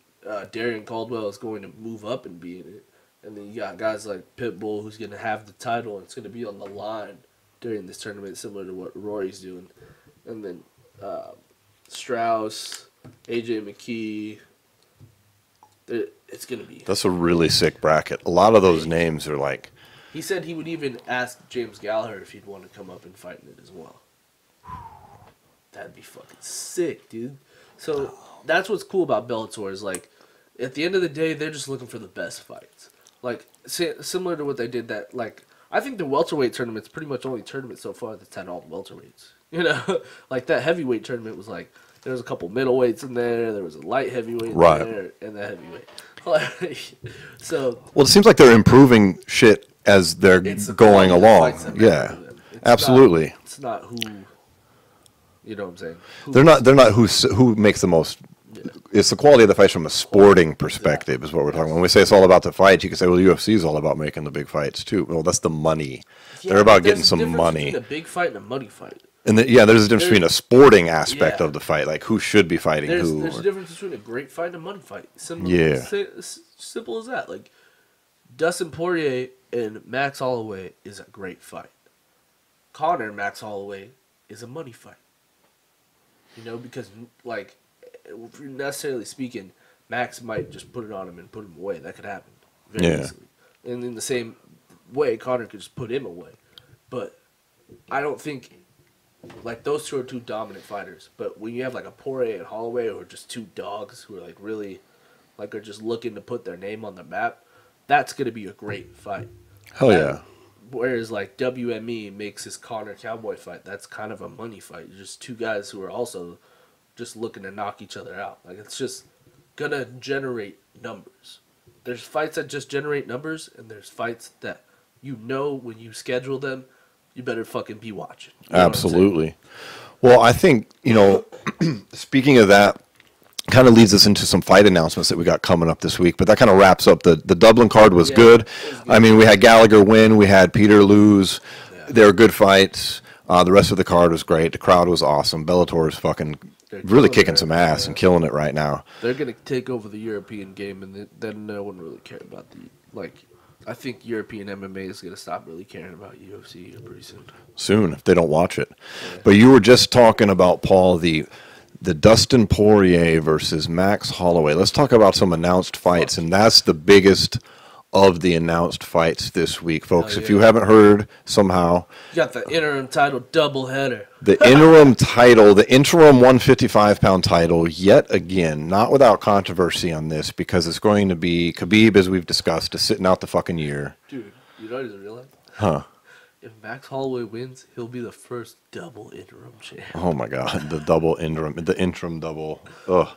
Darian Caldwell is going to move up and be in it. And then you got guys like Pitbull who's going to have the title and it's going to be on the line during this tournament, similar to what Rory's doing. And then Strauss, AJ McKee. It's going to be. That's a really sick bracket. A lot of those names are like. He said he would even ask James Gallagher if he'd want to come up and fight in it as well. That'd be fucking sick, dude. So that's what's cool about Bellator is, like, at the end of the day, they're just looking for the best fights. Like, similar to what they did that, like, I think the welterweight tournament's pretty much only tournament so far that's had all the welterweights. You know, like that heavyweight tournament was like, there was a couple middleweights in there was a light heavyweight in there, and the heavyweight. Like, so, well, it seems like they're improving shit as they're going along. Yeah, absolutely. It's not who, you know what I'm saying? They're not who makes the most. Yeah. It's the quality of the fights from a sporting perspective is what we're talking about. When we say it's all about the fights, you can say, well, the UFC is all about making the big fights too. Well, that's the money. Yeah, they're about getting some money. Between a big fight and a money fight. And there's a difference between a sporting aspect of the fight, like who should be fighting who. There's a difference between a great fight and a money fight. Simple as that. Like, Dustin Poirier and Max Holloway is a great fight. Conor and Max Holloway is a money fight. You know, because, like, necessarily speaking, Max might just put it on him and put him away. That could happen very easily. And in the same way, Conor could just put him away. But I don't think, like, those two are two dominant fighters. But when you have, like, a Poirier and Holloway who are just two dogs who are, like, really, like, are just looking to put their name on the map, that's going to be a great fight. Hell yeah. Whereas, like, WME makes his Conor Cowboy fight, that's kind of a money fight. You're just two guys who are also just looking to knock each other out. Like, it's just going to generate numbers. There's fights that just generate numbers, and there's fights that you know when you schedule them, you better fucking be watching. You know Absolutely. Well, I think, you know, speaking of that, kind of leads us into some fight announcements that we got coming up this week, but that kind of wraps up the Dublin card was good. I mean, we had Gallagher win, we had Peter lose. Yeah. They were good fights. The rest of the card was great. The crowd was awesome. Bellator is fucking really kicking some ass and killing it right now. They're going to take over the European game, and then no one really cared about I think European MMA is going to stop really caring about UFC pretty soon. Soon, if they don't watch it. Yeah. But you were just talking about, Paul, the Dustin Poirier versus Max Holloway. Let's talk about some announced fights, and that's the biggest of the announced fights this week, folks. If you haven't heard somehow. You got the interim title doubleheader. The interim title, the interim 155-pound title, yet again, not without controversy on this, because it's going to be Khabib, as we've discussed, is sitting out the fucking year. Dude, you know what I just realized? Huh. If Max Holloway wins, he'll be the first double interim champ. Oh my God, the interim double. Ugh.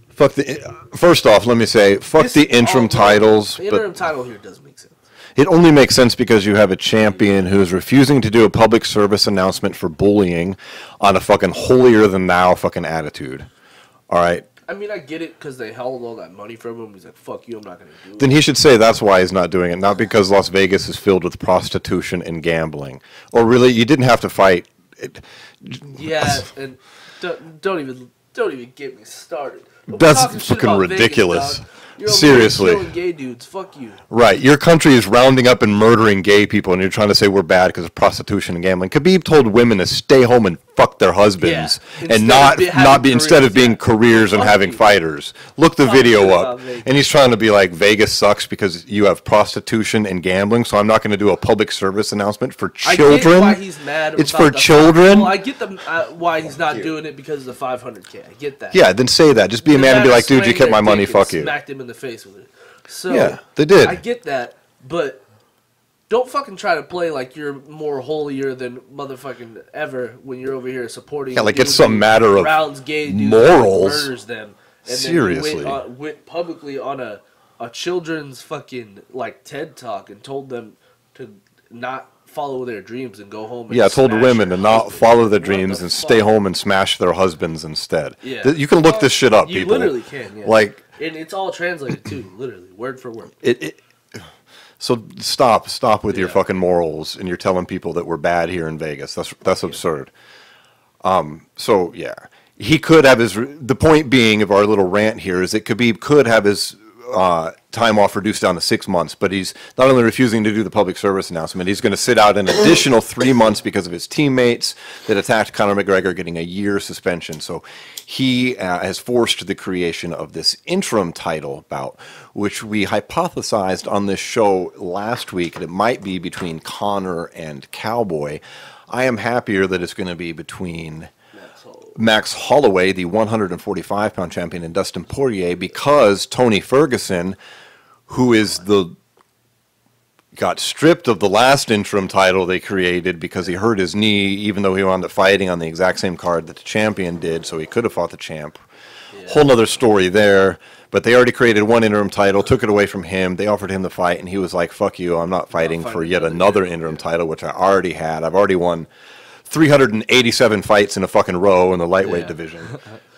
Fuck first off, let me say, fuck the interim titles. The interim title here doesn't make sense. It only makes sense because you have a champion who is refusing to do a public service announcement for bullying on a fucking holier-than-thou fucking attitude. All right? I mean, I get it because they held all that money from him. He's like, fuck you, I'm not going to do it. Then he should say that's why he's not doing it, not because Las Vegas is filled with prostitution and gambling. Or really, you didn't have to fight. Yeah, and don't even get me started. That's fucking ridiculous. Vegas, you're seriously. Killing gay dudes. Fuck you. Right. Your country is rounding up and murdering gay people, and you're trying to say we're bad because of prostitution and gambling. Khabib told women to stay home and fuck their husbands, and not be instead of being careers and having fighters. Look the video up, and he's trying to be like, Vegas sucks because you have prostitution and gambling, so I'm not going to do a public service announcement for children. I get why he's mad. It's for children. Well, I get why he's not doing it because of the 500K. I get that. Yeah, then say that. Just be a man and be like, dude, you kept my money. Fuck you. Smacked him in the face with it. So yeah, they did. I get that, but don't fucking try to play like you're more holier than motherfucking ever when you're over here supporting. Yeah, like it's some matter of rounds gay dudes morals. Murders them. And seriously, then went publicly on a children's fucking like TED talk and told them to not follow their dreams and go home. And I told women to not follow their dreams and stay home and smash their husbands instead. Yeah, you can look this shit up, people. You literally can. Yeah. Like. And it's all translated too, literally, word for word. So stop with your fucking morals, and you're telling people that we're bad here in Vegas. That's absurd. So yeah, he could have his. The point being of our little rant here is that Khabib could have his time off reduced down to 6 months, but he's not only refusing to do the public service announcement, he's going to sit out an additional 3 months because of his teammates that attacked Conor McGregor, getting a year suspension. So he has forced the creation of this interim title bout, which we hypothesized on this show last week that it might be between Conor and Cowboy. I am happier that it's going to be between Max Holloway, the 145-pound champion, and Dustin Poirier, because Tony Ferguson, who is the got stripped of the last interim title they created because he hurt his knee, even though he wound up fighting on the exact same card that the champion did, so he could have fought the champ. Yeah. Whole nother story there. But they already created one interim title, took it away from him. They offered him the fight, and he was like, fuck you, I'm not fighting for yet another interim title, which I already had. I've already won 387 fights in a fucking row in the lightweight division.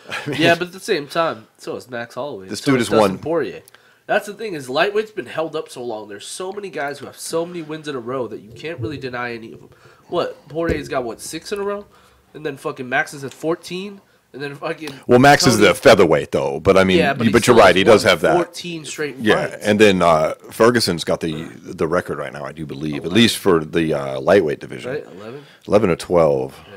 I mean, yeah, but at the same time, so is Max Holloway. This dude has won. Poirier. That's the thing, is lightweight's been held up so long. There's so many guys who have so many wins in a row that you can't really deny any of them. What? Poirier's got, what, 6 in a row? And then fucking Max is at 14? And then fucking... Well, Max is the featherweight, though. But, I mean, yeah, but you're right. He does have that. 14 straight fights. Yeah, and then Ferguson's got the record right now, I do believe. 11. At least for the lightweight division. Right, 11? 11 or 12. Yeah.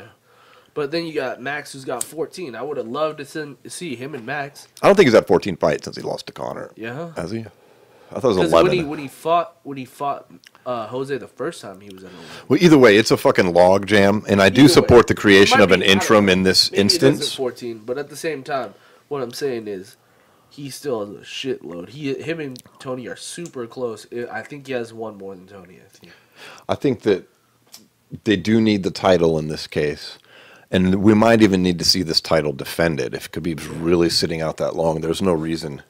But then you got Max, who's got 14. I would have loved to see him and Max. I don't think he's had 14 fights since he lost to Conor. Yeah. Has he? I thought it was 11. When he fought Jose the first time, he was at 11. Well, either way, it's a fucking log jam, and I do support the creation of an interim in this instance. It isn't 14, but at the same time, what I'm saying is he still has a shitload. Him and Tony are super close. I think he has one more than Tony, I think that they do need the title in this case. And we might even need to see this title defended. If Khabib's really sitting out that long, there's no reason.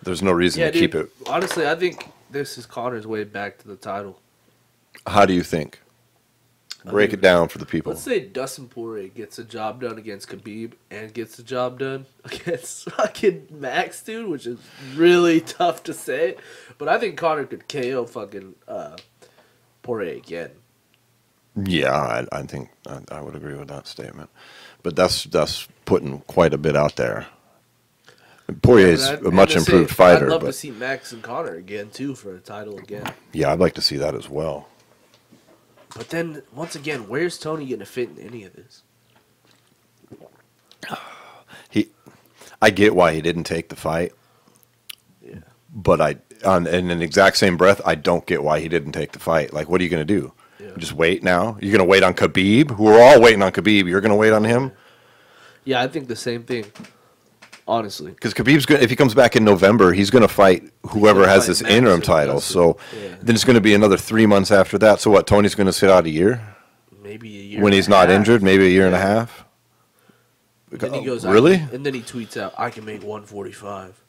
There's no reason to keep it. Honestly, I think this is Conor's way back to the title. How do you think? Break it down for the people. Let's say Dustin Poirier gets a job done against Khabib and gets the job done against fucking Max, dude, which is really tough to say. But I think Conor could KO fucking Poirier again. Yeah, I think I would agree with that statement. But that's putting quite a bit out there. Poirier's a much improved fighter. I'd love to see Max and Conor again, too, for a title again. Yeah, I'd like to see that as well. But then, once again, where's Tony going to fit in any of this? I get why he didn't take the fight. Yeah. But in the exact same breath, I don't get why he didn't take the fight. Like, what are you going to do? Yeah. Just wait now? You're going to wait on Khabib? Who are all waiting on Khabib. You're going to wait on him? Yeah, I think the same thing. Honestly, because Khabib's if he comes back in November, he's going to fight whoever has this interim title. So then it's going to be another 3 months after that. So what? Tony's going to sit out a year? Maybe a year. When he's not injured, maybe a year and a half. And then he goes, really? And then he tweets out, "I can make 145."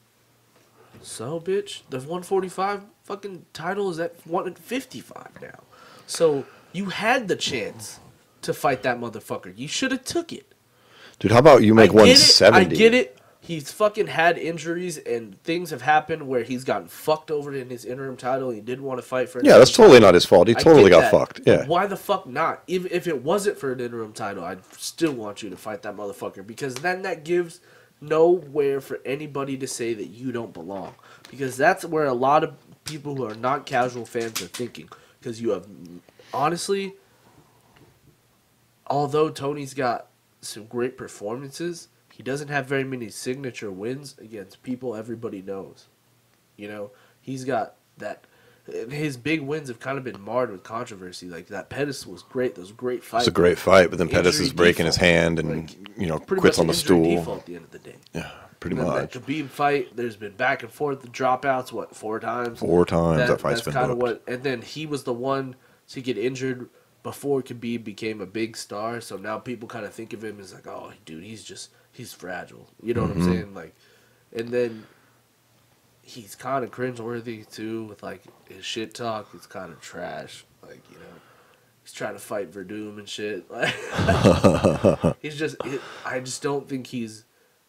So, bitch, the 145 fucking title is at 155 now. So you had the chance to fight that motherfucker. You should have took it. Dude, how about you make 170? I get it. He's fucking had injuries and things have happened where he's gotten fucked over in his interim title. He didn't want to fight for it. Yeah, that's totally not his fault. He totally got fucked. Yeah. But why the fuck not? If it wasn't for an interim title, I'd still want you to fight that motherfucker, because then that gives nowhere for anybody to say that you don't belong. Because that's where a lot of people who are not casual fans are thinking. Because you have, honestly, although Tony's got some great performances, he doesn't have very many signature wins against people everybody knows. You know, he's got that. His big wins have kind of been marred with controversy. Like, that Pettis was great. Those great fights. It's a great fight, but then Pettis is breaking his hand and, quits on the stool. Default at the end of the day. Yeah, pretty much. That Khabib fight, there's been back and forth, the dropouts, 4 times? 4 times that fight's been booked. What, and then he was the one to get injured before Khabib became a big star. So now people kind of think of him as like, oh, dude, he's fragile. You know what I'm saying? Like, and then he's kind of cringeworthy too with like his shit talk. It's kind of trash. Like, he's trying to fight Verdum and shit. Like, I just don't think he's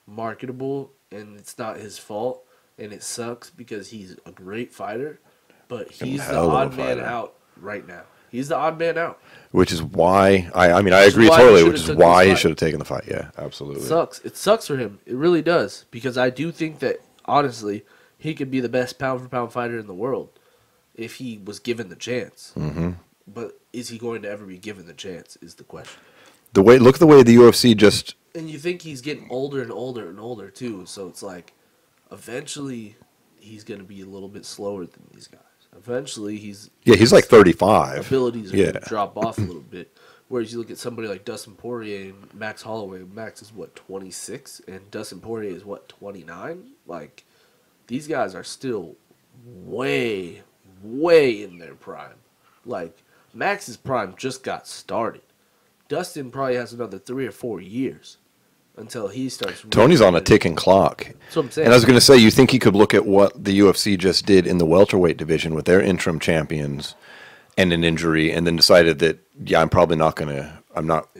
marketable, and it's not his fault, and it sucks because he's a great fighter, but he's the odd man out right now. He's the odd man out. Which is why, I agree totally, which is why he should have taken the fight. Yeah, absolutely. It sucks. It sucks for him. It really does. Because I do think that, honestly, he could be the best pound-for-pound fighter in the world if he was given the chance. Mm-hmm. But is he going to ever be given the chance is the question. Look at the way the UFC just... And you think he's getting older and older and older, too. So it's like, eventually, he's going to be a little bit slower than these guys. Eventually, he's like 35. Abilities are going to drop off a little bit. Whereas you look at somebody like Dustin Poirier and Max Holloway. Max is, 26? And Dustin Poirier is, 29? Like, these guys are still way, way in their prime. Like, Max's prime just got started. Dustin probably has another 3 or 4 years until he starts. Tony's on a ticking clock. That's what I'm saying. And I was going to say, you think he could look at what the UFC just did in the welterweight division with their interim champions and an injury, and then decided that, yeah, I'm not going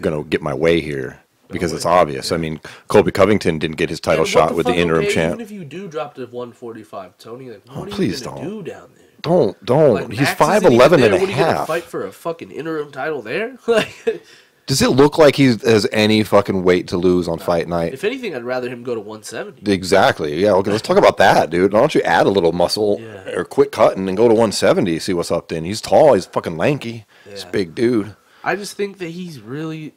to get my way here because it's obvious. I mean, Colby Covington didn't get his title shot with the interim champ. Even if you do drop to 145, Tony, like, what are please you going to do down there? Don't. Like, He's Max 5'11" isn't even there. and a What, are you gonna half. fight for a fucking interim title there? Like, Does it look like he has any fucking weight to lose on fight night? if anything, I'd rather him go to 170. Exactly. Yeah. Okay. Let's talk about that, dude. Why don't you add a little muscle or quit cutting and go to 170? See what's up. Then he's tall. He's fucking lanky. He's a big dude. I just think that he's real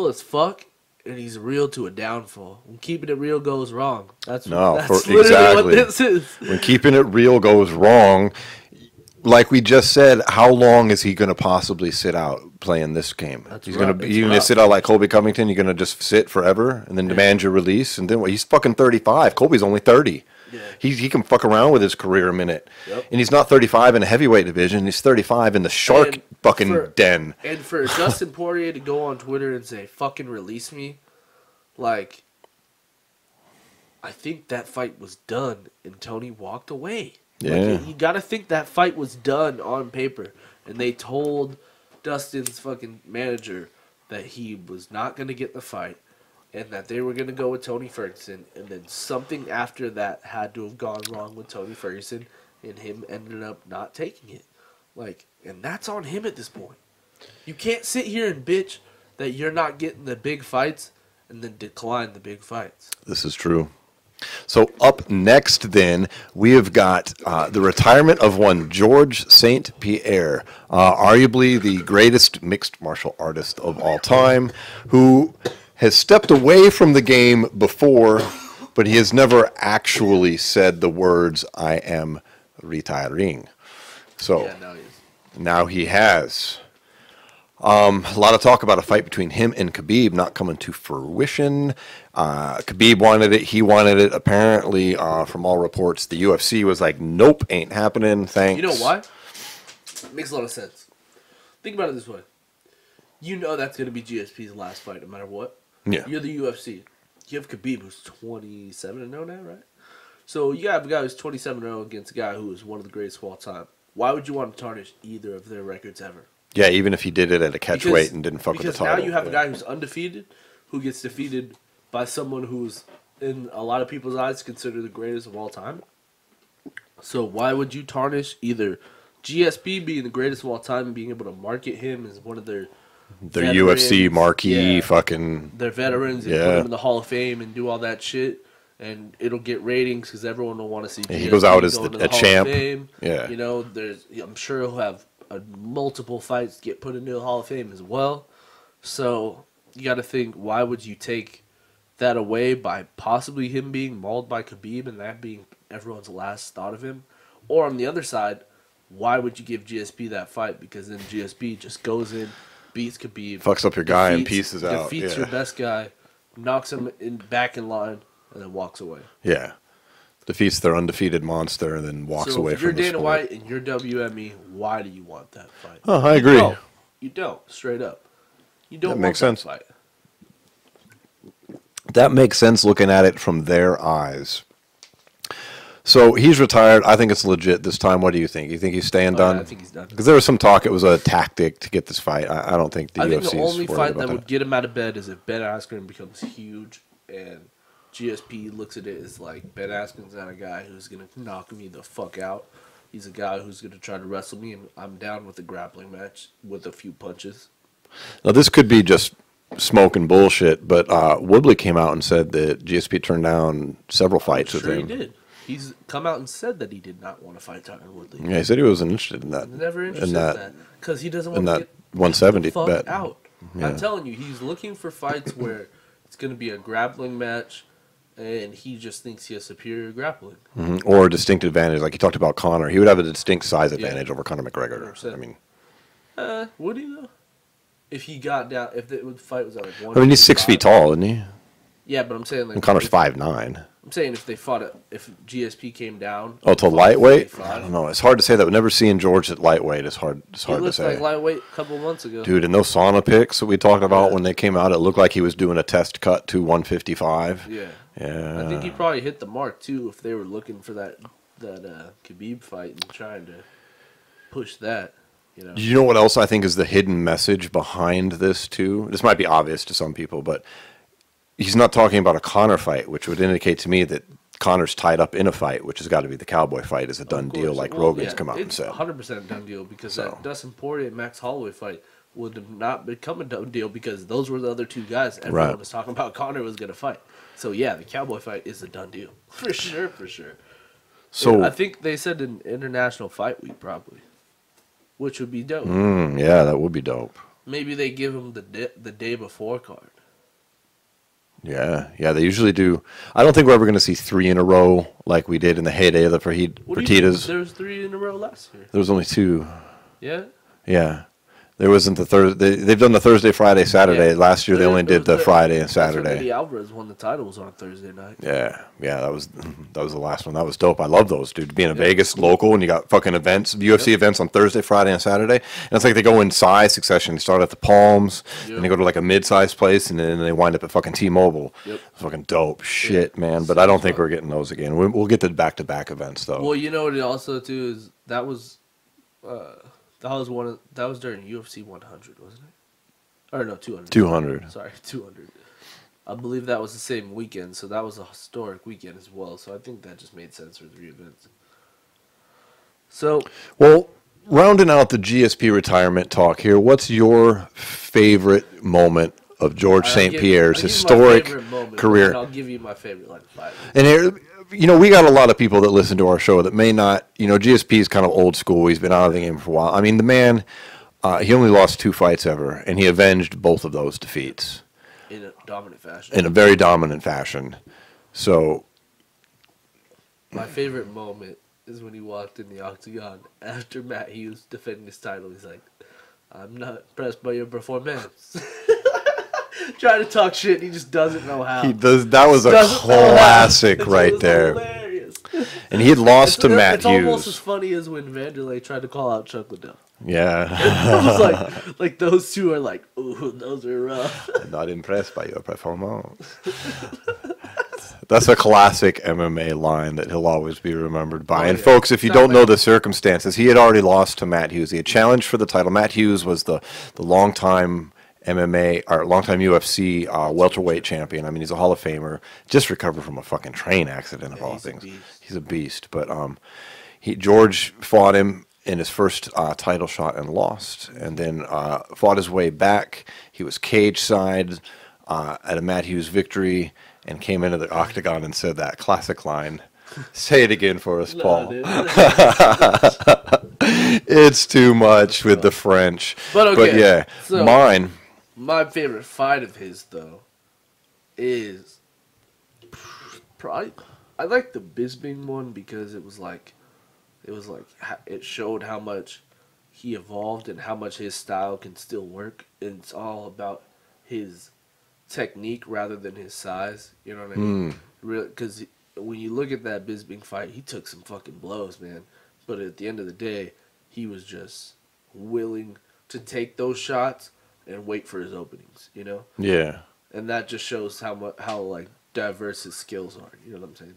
as fuck, and he's real to a downfall. When keeping it real goes wrong. That's literally what this is. When keeping it real goes wrong, like we just said, how long is he going to possibly sit out playing this game? He's going to sit out like Colby Covington. You're going to just sit forever and then demand your release, and then what? He's fucking 35. Colby's only 30. Yeah. He can fuck around with his career a minute. Yep. And he's not 35 in a heavyweight division. He's 35 in the shark den. And for Dustin Poirier to go on Twitter and say, fucking release me, like, I think that fight was done and Tony walked away. Yeah. Like, you got to think that fight was done on paper. And they told Dustin's fucking manager that he was not going to get the fight and that they were going to go with Tony Ferguson. And then something after that had to have gone wrong with Tony Ferguson, and him ended up not taking it. Like, and that's on him at this point. You can't sit here and bitch that you're not getting the big fights and then decline the big fights. This is true. So up next, then, we have got the retirement of one Georges St.Pierre, arguably the greatest mixed martial artist of all time, who has stepped away from the game before, but he has never actually said the words, "I am retiring." So now he has. A lot of talk about a fight between him and Khabib not coming to fruition. Khabib wanted it. He wanted it. Apparently, from all reports, the UFC was like, nope, ain't happening. Thanks. You know why? It makes a lot of sense. Think about it this way. You know that's going to be GSP's last fight no matter what. Yeah. You're the UFC. You have Khabib who's 27-0 now, right? So you have a guy who's 27-0 against a guy who is one of the greatest of all time. Why would you want to tarnish either of their records ever? Yeah, even if he did it at a catch weight and didn't fuck with the title. Because now you have a guy who's undefeated, who gets defeated by someone who's, in a lot of people's eyes, considered the greatest of all time. So why would you tarnish either GSP being the greatest of all time and being able to market him as one of their UFC marquee fucking... Their veterans and put them in the Hall of Fame and do all that shit. And it'll get ratings because everyone will want to see GSP. He goes out as a champ. Yeah. You know, I'm sure he'll have multiple fights get put into the Hall of Fame as well. So you got to think, why would you take that away by possibly him being mauled by Khabib and that being everyone's last thought of him? Or on the other side, why would you give GSP that fight? Because then GSP just goes in, beats Khabib, fucks up your guy and pieces out. Defeats your best guy, knocks him back in line, and then walks away. Yeah. Defeats their undefeated monster and then walks away from the sport. So if you're Dana White and you're WME, why do you want that fight? Oh, I agree. You don't, straight up. You don't want that fight. That makes sense looking at it from their eyes. So he's retired. I think it's legit this time. What do you think? You think he's staying done? Yeah, I think he's done. Because there was some talk it was a tactic to get this fight. I don't think the UFC is. I think the only fight that would get him out of bed is if Ben Askren becomes huge and GSP looks at it as like, Ben Askren's not a guy who's going to knock me the fuck out. He's a guy who's going to try to wrestle me, and I'm down with a grappling match with a few punches. Now, this could be just smoking bullshit, but Woodley came out and said that GSP turned down several fights with him. He did. He's come out and said that he did not want to fight Tyron Woodley. Yeah, he said he wasn't interested in that. Never interested in that. Because he doesn't want to get 170 the fuck bet. out. Yeah. I'm telling you, he's looking for fights where it's going to be a grappling match, and he just thinks he has superior grappling. Mm-hmm. Or a distinct advantage. Like you talked about Conor. He would have a distinct size advantage over Conor McGregor. 100%. I mean, would he, though? If he got down, if the fight was at like 1. I mean, he's 6 feet tall, isn't he? Yeah, but I'm saying like. And Conor's 5'9". I'm saying if they fought it, if GSP came down. Oh, to lightweight? I don't know. It's hard to say that. Never seeing George at lightweight is hard. It's hard to say. He looked like lightweight a couple months ago. Dude, in those sauna pics that we talked about when they came out, it looked like he was doing a test cut to 155. Yeah. Yeah. I think he probably hit the mark too if they were looking for that Khabib fight and trying to push that. You know what else I think is the hidden message behind this too? This might be obvious to some people, but he's not talking about a Conor fight, which would indicate to me that Conor's tied up in a fight, which has got to be the Cowboy fight, is a done deal, like Rogan's come out and said. It's 100% done deal because that Dustin Poirier and Max Holloway fight would have not become a done deal because those were the other two guys everyone was talking about Conor was going to fight. So yeah, the Cowboy fight is a done deal for sure, for sure. So I think they said an international fight week probably, which would be dope. Yeah, that would be dope. Maybe they give him the day before card. Yeah, they usually do. I don't think we're ever going to see 3 in a row like we did in the heyday of the Fertitas. There was 3 in a row last year. There was only 2. Yeah? Yeah. There wasn't the Thursday. They've done the Thursday, Friday, Saturday. Yeah. Last year they only did the Friday and Saturday. Eddie Alvarez won the titles on Thursday night. Yeah, that was the last one. That was dope. I love those, dude. Being a Vegas local and you got fucking events, UFC events on Thursday, Friday, and Saturday. And it's like they go in size succession. They start at the Palms, and they go to like a mid-sized place, and then they wind up at fucking T-Mobile. Yep. Fucking dope shit, man. But I don't think we're getting those again. We'll get the back-to-back events though. Well, you know what? It also too is that was during UFC 100, wasn't it? Or no, 200. 200. Sorry, 200. I believe that was the same weekend, so that was a historic weekend as well. So I think that just made sense for 3 events. So, well, rounding out the GSP retirement talk here, what's your favorite moment of Georges St.Pierre's historic career? And I'll give you my favorite like 5. And here, we got a lot of people that listen to our show that may not, GSP is kind of old school. He's been out of the game for a while. I mean, the man, he only lost 2 fights ever, and he avenged both of those defeats. In a dominant fashion. In a very dominant fashion. So. My favorite moment is when he walked in the octagon after Matt Hughes defending his title. He's like, I'm not impressed by your performance. Trying to talk shit, and he just doesn't know how. He does. That was a classic right there. Hilarious. And he had lost to Matt Hughes. It's almost as funny as when Vanderlei tried to call out Chuck Liddell. Yeah. It was like those two are like, ooh, those are rough. I'm not impressed by your performance. That's a classic MMA line that he'll always be remembered by. And folks, if you don't know the circumstances, he had already lost to Matt Hughes. He had challenged for the title. Matt Hughes was the longtime MMA or longtime UFC welterweight champion. I mean, he's a Hall of Famer. Just recovered from a fucking train accident of all things. He's a beast. But George fought him in his first title shot and lost, and then fought his way back. He was cage side at a Matt Hughes victory, and came into the octagon and said that classic line. Say it again for us, Paul. It's too much with the French. But yeah, so my favorite fight of his, though, is probably, I like the Bisping one because it showed how much he evolved and how much his style can still work. And it's all about his technique rather than his size. You know what I mean? Because when you look at that Bisping fight, he took some fucking blows, man. But at the end of the day, he was just willing to take those shots and wait for his openings, Yeah. And that just shows how diverse his skills are, you know what I'm saying?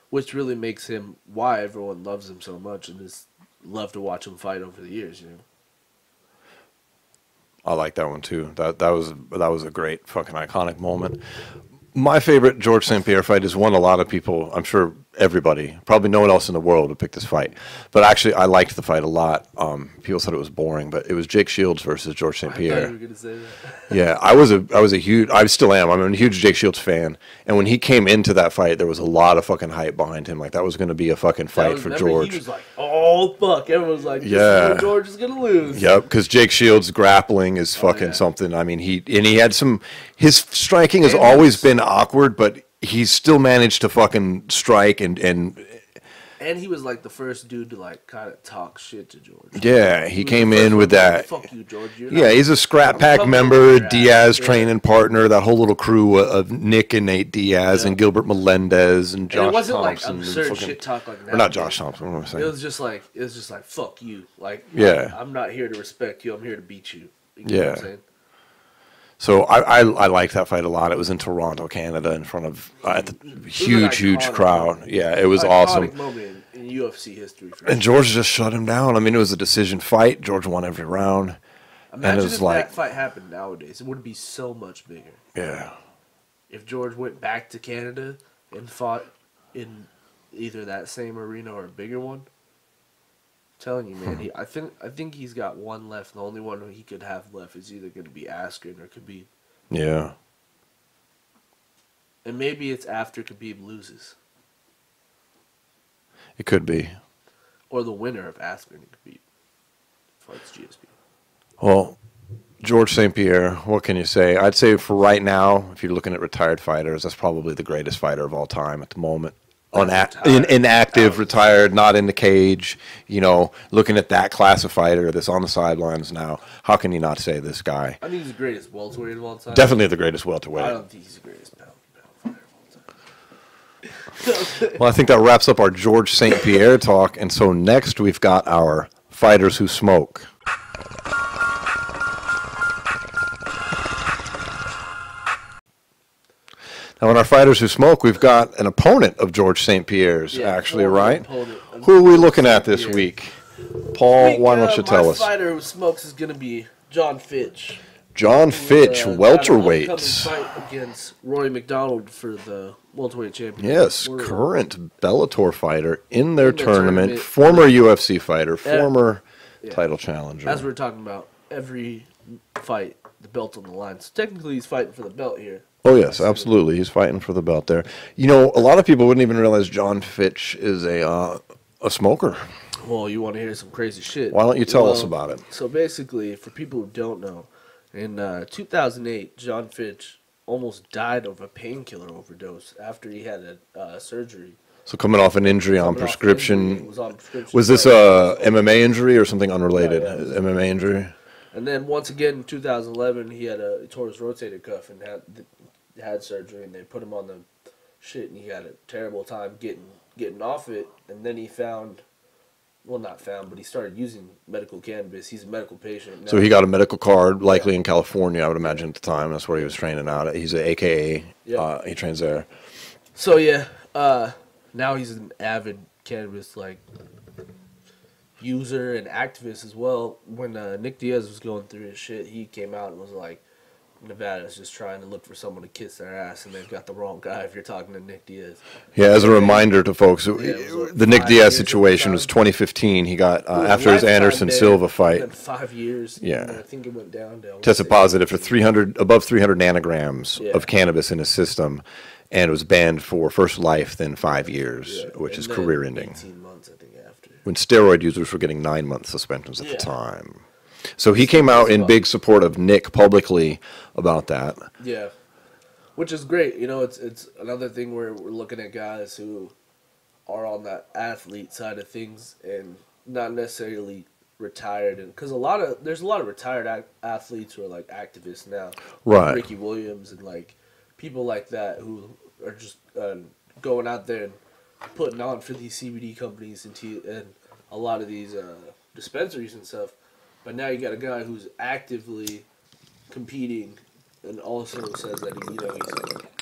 Which really makes him why everyone loves him so much and just love to watch him fight over the years, I like that one too. That was a great fucking iconic moment. My favorite Georges St.Pierre fight is one a lot of people, I'm sure everybody, probably no one else in the world would pick this fight. But actually, I liked the fight a lot. People said it was boring, but it was Jake Shields versus Georges St.Pierre. I thought you were going to say that. Yeah, I was a huge, I still am. I'm a huge Jake Shields fan. And when he came into that fight, there was a lot of fucking hype behind him. Like, that was going to be a fucking fight for George. He was like, oh, fuck. Everyone was like, George is going to lose. Yep, because Jake Shields' grappling is fucking something. I mean, he had some, his striking has always been awkward, but he's still managed to fucking strike and And he was like the first dude to like kind of talk shit to George. Yeah, he came in with that. Fuck you, George. Yeah, he's a Scrap Pack member, Diaz training partner, that whole little crew of Nick and Nate Diaz and Gilbert Melendez and Josh it wasn't Thompson. Like absurd shit talk like that. Or not Josh Thompson, what am I saying? It was just like fuck you. Like, yeah. I'm not here to respect you, I'm here to beat you. You know what I'm saying? So I liked that fight a lot. It was in Toronto, Canada, in front of a huge crowd. Moment. Yeah, it was awesome. Moment in UFC history. And George just shut him down. I mean, it was a decision fight. George won every round. Imagine and it was if that fight happened nowadays. It would be so much bigger. Yeah. If George went back to Canada and fought in either that same arena or a bigger one, I'm telling you, man, I think he's got one left. The only one he could have left is either going to be Askren or Khabib. Yeah. And maybe it's after Khabib loses. It could be. Or the winner of Askren and Khabib fights GSP. Well, Georges St.Pierre, what can you say? I'd say for right now, if you're looking at retired fighters, that's probably the greatest fighter of all time at the moment. Inactive, retired, not in the cage, you know, looking at that class of fighter that's on the sidelines now. How can you not say this guy? I think he's the greatest welterweight of all time. Definitely the greatest welterweight. I don't think he's the greatest pound fighter of all time. Well, I think that wraps up our Georges St.Pierre talk. And so next we've got our fighters who smoke. Now, in our fighters who smoke, we've got an opponent of Georges St.Pierre's, actually, right? Who are we looking at this week? Paul, why don't you tell us? My fighter who smokes is going to be Jon Fitch. Jon Fitch, welterweight. Fight against Roy McDonald for the welterweight championship. Yes, current Bellator fighter in their tournament, former UFC fighter, former title challenger. As we were talking about, every fight, the belt on the line. So technically he's fighting for the belt here. Oh, yes, absolutely. He's fighting for the belt there. You know, a lot of people wouldn't even realize Jon Fitch is a smoker. Well, you want to hear some crazy shit. Why don't you tell us about it? So basically, for people who don't know, in 2008, Jon Fitch almost died of a painkiller overdose after he had a surgery. So coming off an injury on prescription. Was this a MMA injury or something unrelated? Yeah, MMA injury? And then once again in 2011, he tore his rotator cuff and had surgery, and they put him on the shit, and he had a terrible time getting off it. And then he he started using medical cannabis. He's a medical patient now. So he got a medical card, likely in California, I would imagine at the time. That's where he was training out at. He's an AKA. Yep. He trains there. So now he's an avid cannabis user and activist as well. When Nick Diaz was going through his shit, he came out and was like, Nevada's just trying to look for someone to kiss their ass, and they've got the wrong guy if you're talking to Nick Diaz. Yeah, as a reminder to folks, the Nick Diaz situation was 2015. He got, after his Anderson Silva fight. 5 years. Yeah. I think it went down. Tested positive for above 300 nanograms of cannabis in his system, and it was banned for first life, then 5 years, which is career ending. 18 months, I think, after. When steroid users were getting 9-month suspensions at the time. So he came out in big support of Nick publicly about that. Yeah, which is great. You know, it's another thing where we're looking at guys who are on that athlete side of things and not necessarily retired. And because there's a lot of retired athletes who are like activists now, right? Like Ricky Williams and like people like that who are just going out there and putting on for these CBD companies and a lot of these dispensaries and stuff. But now you got a guy who's actively competing, and also says that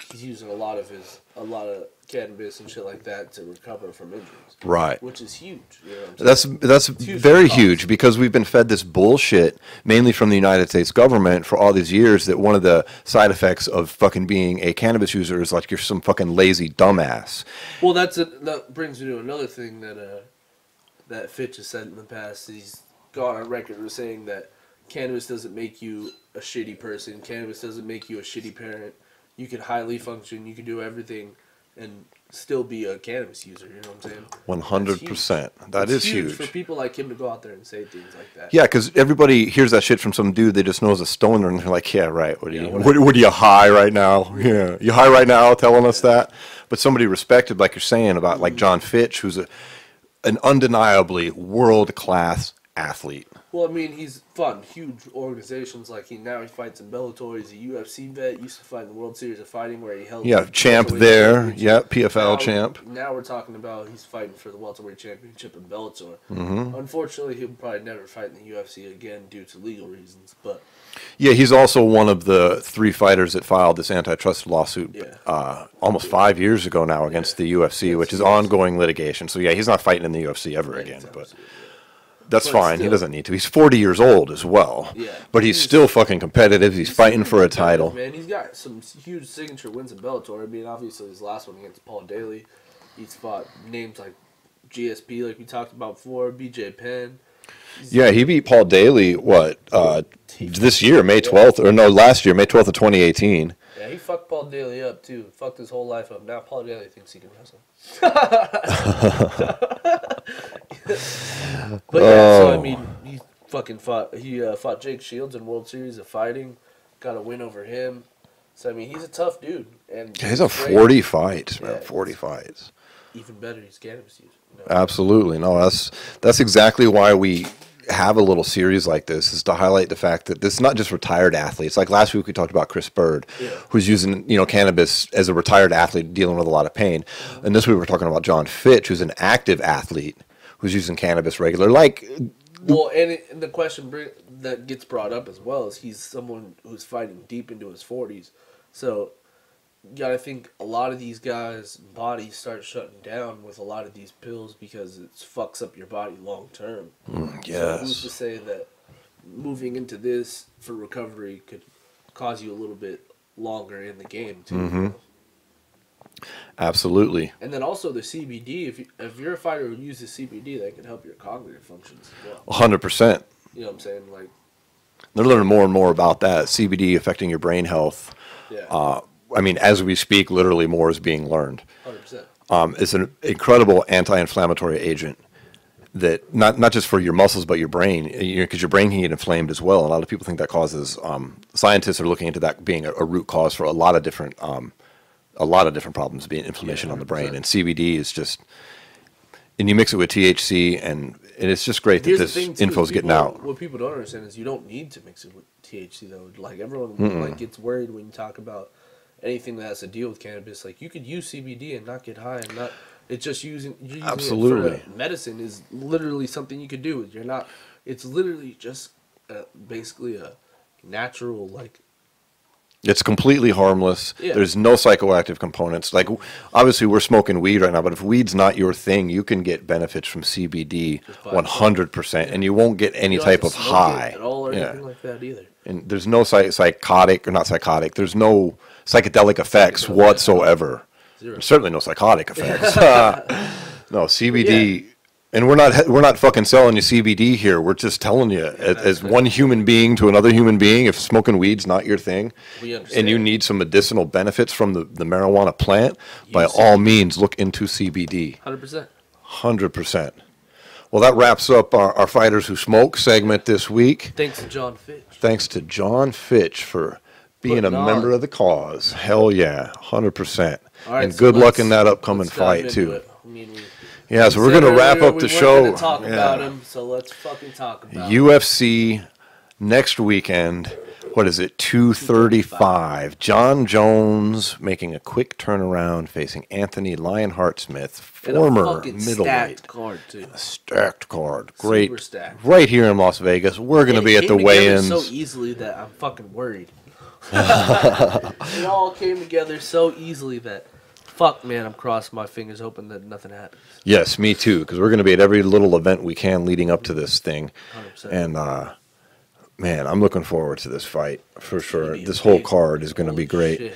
he's using a lot of cannabis and shit like that to recover from injuries. Right. Which is huge. You know what I'm saying? That's very huge because we've been fed this bullshit mainly from the United States government for all these years that one of the side effects of fucking being a cannabis user is like you're some fucking lazy dumbass. Well, that brings me to another thing that Fitch has said in the past. He's gone on record with saying that cannabis doesn't make you a shitty person. Cannabis doesn't make you a shitty parent. You can highly function. You can do everything and still be a cannabis user. You know what I'm saying? 100%. That is huge. For people like him to go out there and say things like that. Yeah, because everybody hears that shit from some dude they just know is a stoner, and they're like, yeah, right. What are you high right now? Yeah, you high right now telling us that? But somebody respected, like you're saying, about like Jon Fitch, who's an undeniably world-class athlete. Well, I mean, he's fought in huge organizations. Like he fights in Bellator. He's a UFC vet. Used to fight in the World Series of Fighting, where he held. Yeah, champ there. Yeah, PFL champ. Now we're talking about he's fighting for the welterweight championship in Bellator. Mm-hmm. Unfortunately, he'll probably never fight in the UFC again due to legal reasons. But yeah, he's also one of the 3 fighters that filed this antitrust lawsuit almost 5 years ago now against the UFC, which is ongoing litigation. So yeah, he's not fighting in the UFC ever again, but. That's fine. Still, he doesn't need to. He's 40 years old as well. Yeah. But he's still fucking competitive. He's fighting for a title. Man, he's got some huge signature wins in Bellator. I mean, obviously his last one against Paul Daly. He's fought names like GSP, like we talked about before, BJ Penn. Yeah, he beat Paul Daly, this year, May 12th, or no, last year, May 12th of 2018. Yeah, he fucked Paul Daly up, too. Fucked his whole life up. Now Paul Daly thinks he can wrestle. But yeah, so I mean, he fucking fought Jake Shields in World Series of Fighting, got a win over him. So I mean, he's a tough dude, and he's a 40 fights, man. 40 fights. Even better, he's cannabis user. Absolutely, no. That's exactly why we have a little series like this, is to highlight the fact that this is not just retired athletes. Like last week we talked about Chris Bird, who's using cannabis as a retired athlete dealing with a lot of pain, and this week we're talking about John Fitch, who's an active athlete who's using cannabis regular. Well, and the question that gets brought up as well is he's someone who's fighting deep into his 40s, so you gotta think a lot of these guys' bodies start shutting down with a lot of these pills because it fucks up your body long term. Yes. So who's to say that moving into this for recovery could cause you a little bit longer in the game too? Mm-hmm. Absolutely. And then also the CBD. If you're a fighter who uses CBD, that can help your cognitive functions as well. 100%. You know what I'm saying? Like, they're learning more and more about that. CBD affecting your brain health. Yeah. I mean, as we speak, literally more is being learned. 100%. It's an incredible anti-inflammatory agent that not just for your muscles but your brain, because your brain can get inflamed as well. A lot of people think that causes. Scientists are looking into that being a root cause for a lot of different problems, being inflammation on the brain. And CBD is just, and you mix it with THC, and it's just great that this info is getting out. What people don't understand is you don't need to mix it with THC though. Like everyone gets worried when you talk about anything that has to deal with cannabis. Like you could use CBD and not get high, and not. It's just using Absolutely. It for medicine is literally something you could do. You're not. It's literally just basically a natural like. It's completely harmless. Yeah. There's no psychoactive components. Like, obviously, we're smoking weed right now, but if weed's not your thing, you can get benefits from CBD 100%, and you won't get any type of high. At all or anything like that either. And there's no psychotic, or not psychotic, there's no psychedelic effects whatsoever. Zero. Certainly no psychotic effects. No, CBD... Yeah. And we're not fucking selling you CBD here. We're just telling you, as one human being to another human being, if smoking weed's not your thing, and you need some medicinal benefits from the marijuana plant, by all means, look into CBD. 100%. 100%. Well, that wraps up our Fighters Who Smoke segment this week. Thanks to Jon Fitch. Thanks to Jon Fitch for being a member of the cause. Hell yeah, 100%. All right, and good luck in that upcoming fight, too. Yeah, so we're going to wrap up the show. We're going to talk about him, so let's fucking talk about UFC next weekend. What is it? 235. Jon Jones making a quick turnaround, facing Anthony Lionheart Smith, former middleweight. Stacked card, too. A stacked card. Great. Super stacked. Right here in Las Vegas. We're going to be at the weigh-ins. So easily that I'm fucking worried. It all came together so easily that... Fuck, man, I'm crossing my fingers hoping that nothing happens. Yes, me too, because we're going to be at every little event we can leading up to this thing. 100%. And, man, I'm looking forward to this fight for sure. This whole card is going to be great. Shit.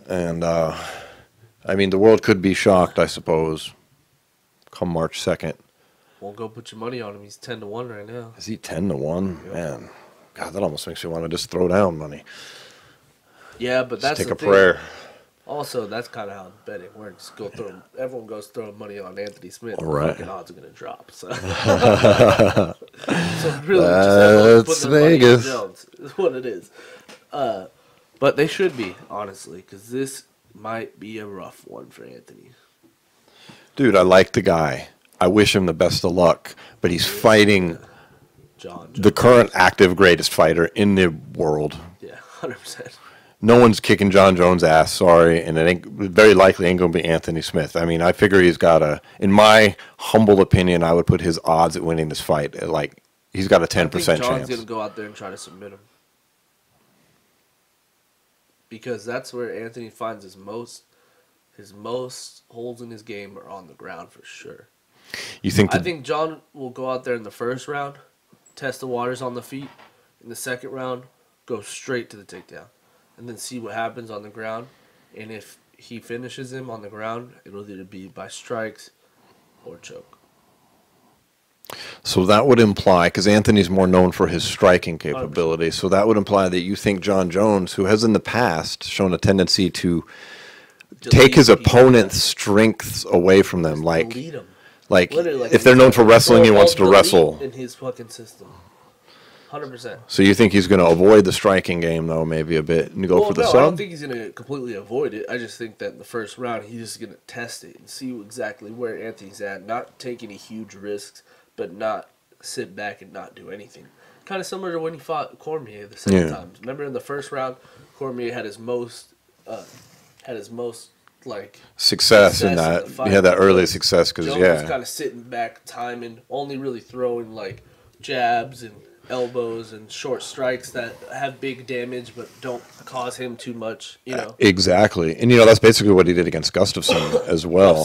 And, I mean, the world could be shocked, I suppose, come March 2nd. Won't go put your money on him. He's 10-1 right now. Is he 10-1? Yep. Man, God, that almost makes me want to just throw down money. Yeah, but that's just take the a prayer. Also, that's kind of how betting works. Everyone goes throwing money on Anthony Smith. All right. The odds are going to drop. So, really, that's Vegas. Jones is what it is. But they should be, honestly, because this might be a rough one for Anthony. Dude, I like the guy. I wish him the best of luck, but he's fighting Jon the current active greatest fighter in the world. Yeah, 100%. No one's kicking Jon Jones' ass, sorry, and it ain't very likely ain't going to be Anthony Smith. I mean, I figure he's got in my humble opinion, I would put his odds at winning this fight at like, he's got a 10% chance. Jon's going to go out there and try to submit him. Because that's where Anthony finds his most holes in his game are on the ground for sure. You think? I think Jon will go out there in the first round, test the waters on the feet. In the second round, go straight to the takedown, and then see what happens on the ground. And if he finishes him on the ground, it'll either be by strikes or choke. So that would imply, because Anthony's more known for his striking capability, 100%. So that would imply that you think Jon Jones, who has in the past shown a tendency to take his opponent's strengths away from them, like if they're known for wrestling, he wants to wrestle. In his fucking system, 100%. So you think he's going to avoid the striking game, though, maybe a bit, and go for the sub? I don't think he's going to completely avoid it. I just think that in the first round, he's just going to test it and see exactly where Anthony's at, not take any huge risks, but not sit back and not do anything. Kind of similar to when he fought Cormier the second time. Remember in the first round, Cormier had his most like success in that. He had that early success because Jones was kind of sitting back, timing, only really throwing like jabs and elbows and short strikes that have big damage but don't cause him too much, you know. Exactly. And that's basically what he did against Gustafsson as well.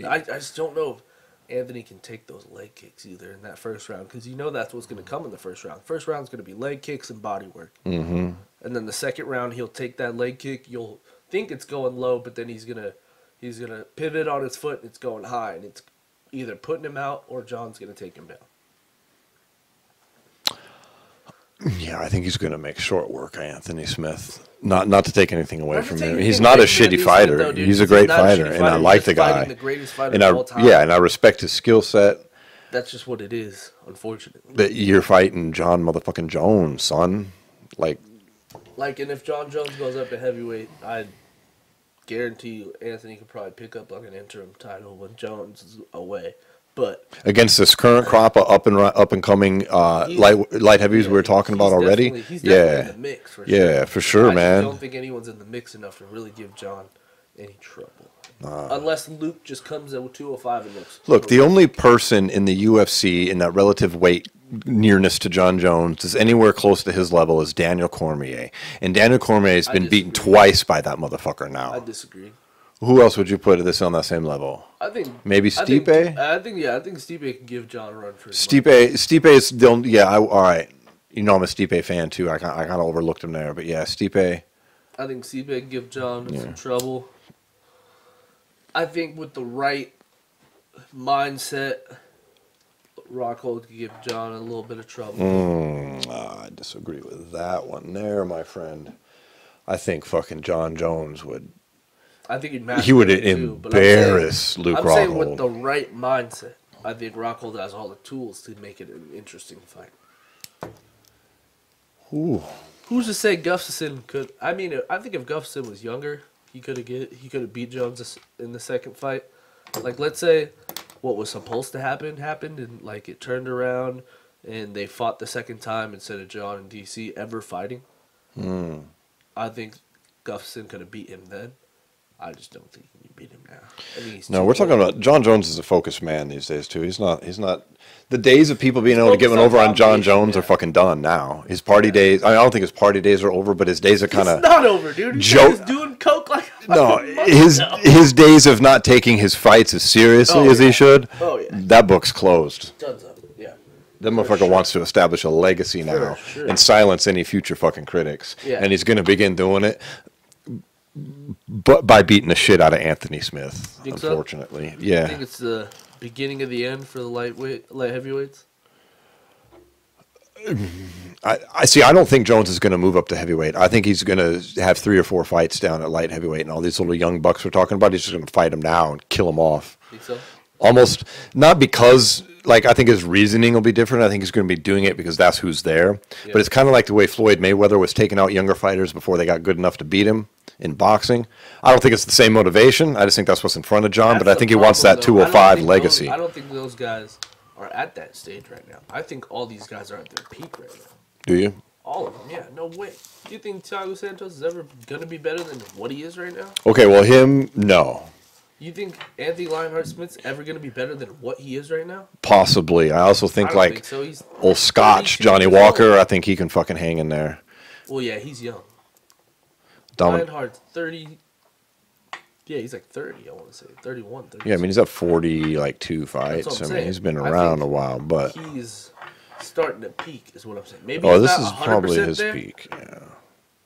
I just don't know if Anthony can take those leg kicks either in that first round, because that's what's going to come in the first round. First round's going to be leg kicks and body work. Mm-hmm. And then the second round, he'll take that leg kick. You'll think it's going low, but then he's gonna pivot on his foot and it's going high, and it's either putting him out or Jon's going to take him down. Yeah, I think he's going to make short work of Anthony Smith. Not to take anything away from him. He's not a shitty fighter. Though, he's a great fighter, and I like the guy. The greatest fighter of all time. Yeah, and I respect his skill set. That's just what it is, unfortunately. That you're fighting Jon motherfucking Jones, son. Like, and if Jon Jones goes up to heavyweight, I guarantee you Anthony could probably pick up like an interim title when Jones is away. But against this current crop of up and coming light heavies we were talking about already, he's definitely in the mix for sure. Yeah, for sure, man. I don't think anyone's in the mix enough to really give Jon any trouble. Unless Luke just comes in with 205 and looks. Look, the only person in the UFC in that relative weight nearness to Jon Jones is anywhere close to his level is Daniel Cormier, and Daniel Cormier has been beaten twice by that motherfucker now. I disagree. Who else would you put this on that same level? I think maybe Stipe. I think Stipe can give Jon a run for his Stipe is still all right. I'm a Stipe fan too. I kind of overlooked him there, but yeah, Stipe. I think Stipe can give Jon some trouble. I think with the right mindset, Rockhold could give Jon a little bit of trouble. I disagree with that one there, my friend. I think fucking Jon Jones would. I think he would embarrass Luke Rockhold. I'm saying with the right mindset. I think Rockhold has all the tools to make it an interesting fight. Ooh. Who's to say Gustafsson could? I mean, I think if Gustafsson was younger, he could have beat Jones in the second fight. Like, let's say what was supposed to happen happened, and like it turned around, and they fought the second time instead of Jon and DC ever fighting. I think Gustafsson could have beat him then. I just don't think he can beat him now. No, we're talking about Jon Jones is a focused man these days too. He's not. The days of people being able to get one over on Jon Jones are fucking done now. His party days. I don't think his party days are over, but his days are kind of. It's not over, dude. He's doing coke like. His days of not taking his fights as seriously as he should. Oh yeah. That book's closed. Tons of yeah. That motherfucker wants to establish a legacy now and silence any future fucking critics. Yeah. And he's going to begin doing it. But by beating the shit out of Anthony Smith, unfortunately. So? Yeah. I think it's the beginning of the end for the light heavyweights. I see. I don't think Jones is going to move up to heavyweight. I think he's going to have 3 or 4 fights down at light heavyweight, and all these little young bucks we're talking about, he's just going to fight them now and kill them off. Think so? Almost not because, like, I think his reasoning will be different. I think he's going to be doing it because that's who's there. Yeah. But it's kind of like the way Floyd Mayweather was taking out younger fighters before they got good enough to beat him. in boxing. I don't think it's the same motivation. I just think that's what's in front of Jon, but I That's think the he wants problem, that though. 205 legacy. I don't think those guys are at that stage right now. I think all these guys are at their peak right now. Do you? All of them, yeah. No way. Do you think Thiago Santos is ever going to be better than what he is right now? Okay, well, him, no. You think Anthony Lionheart Smith's ever going to be better than what he is right now? Possibly. I also think, I don't like, think so. He's old Scotch, 32 Johnny years Walker, old. I think he can fucking hang in there. Well, yeah, he's young. Domin- Lionheart's 30. Yeah, he's like 30, I want to say. 31, 32. yeah, I mean, he's at 40, like, 2 fights. what I'm I mean, saying. he's been I around think a while, but... he's starting to peak, is what I'm saying. Maybe Oh, he's this not is 100% probably his there, peak, yeah.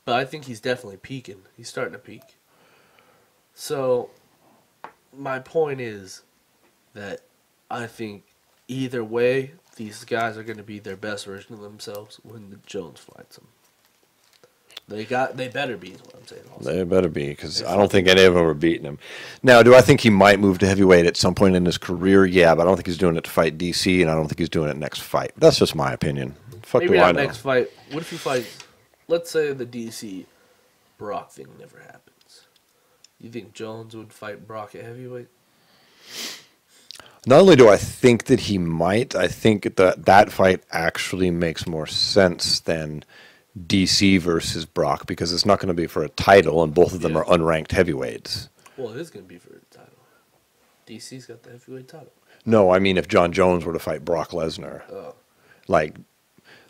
but I think he's definitely peaking. He's starting to peak. So, my point is that I think either way, these guys are going to be their best version of themselves when the Jones fights them. They better be, is what I'm saying. Also. They better be, because I don't think any of them are beating him. Now, do I think he might move to heavyweight at some point in his career? Yeah, but I don't think he's doing it to fight DC, and I don't think he's doing it next fight. That's just my opinion. Fuck Maybe do I not know? next fight. What if he fights, let's say the DC Brock thing never happens. You think Jones would fight Brock at heavyweight? Not only do I think that he might, I think that that fight actually makes more sense than DC versus Brock, because it's not going to be for a title, and both of them are unranked heavyweights. Well, it is going to be for a title. DC's got the heavyweight title. No, I mean if Jon Jones were to fight Brock Lesnar. Oh. Like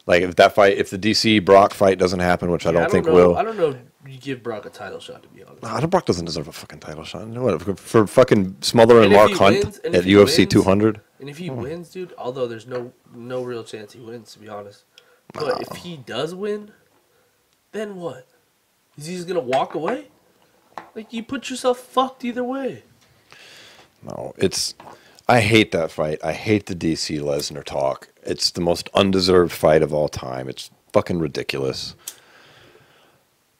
if that fight, if the DC Brock fight doesn't happen, which I don't think will. I don't know if you give Brock a title shot, to be honest. No, Brock doesn't deserve a fucking title shot. What, for fucking smothering Mark Hunt at UFC 200? And if he wins, dude, although there's no real chance he wins, to be honest. But if he does win, then what? Is he just going to walk away? Like, you put yourself fucked either way. No, I hate that fight. I hate the DC Lesnar talk. It's the most undeserved fight of all time. It's fucking ridiculous.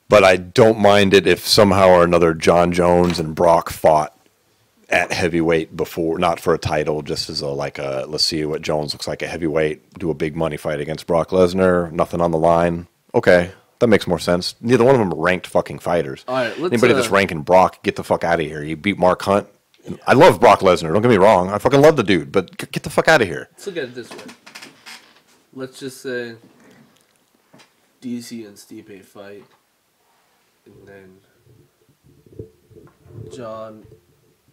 But I don't mind it if somehow or another Jon Jones and Brock fought at heavyweight before, not for a title, just as let's see what Jones looks like at heavyweight, do a big money fight against Brock Lesnar, nothing on the line. Okay, that makes more sense. Neither one of them are ranked fucking fighters. All right, anybody that's ranking Brock, get the fuck out of here. You beat Mark Hunt. I love Brock Lesnar, don't get me wrong. I fucking love the dude, but get the fuck out of here. Let's look at it this way. Let's just say DC and Stipe fight, and then Jon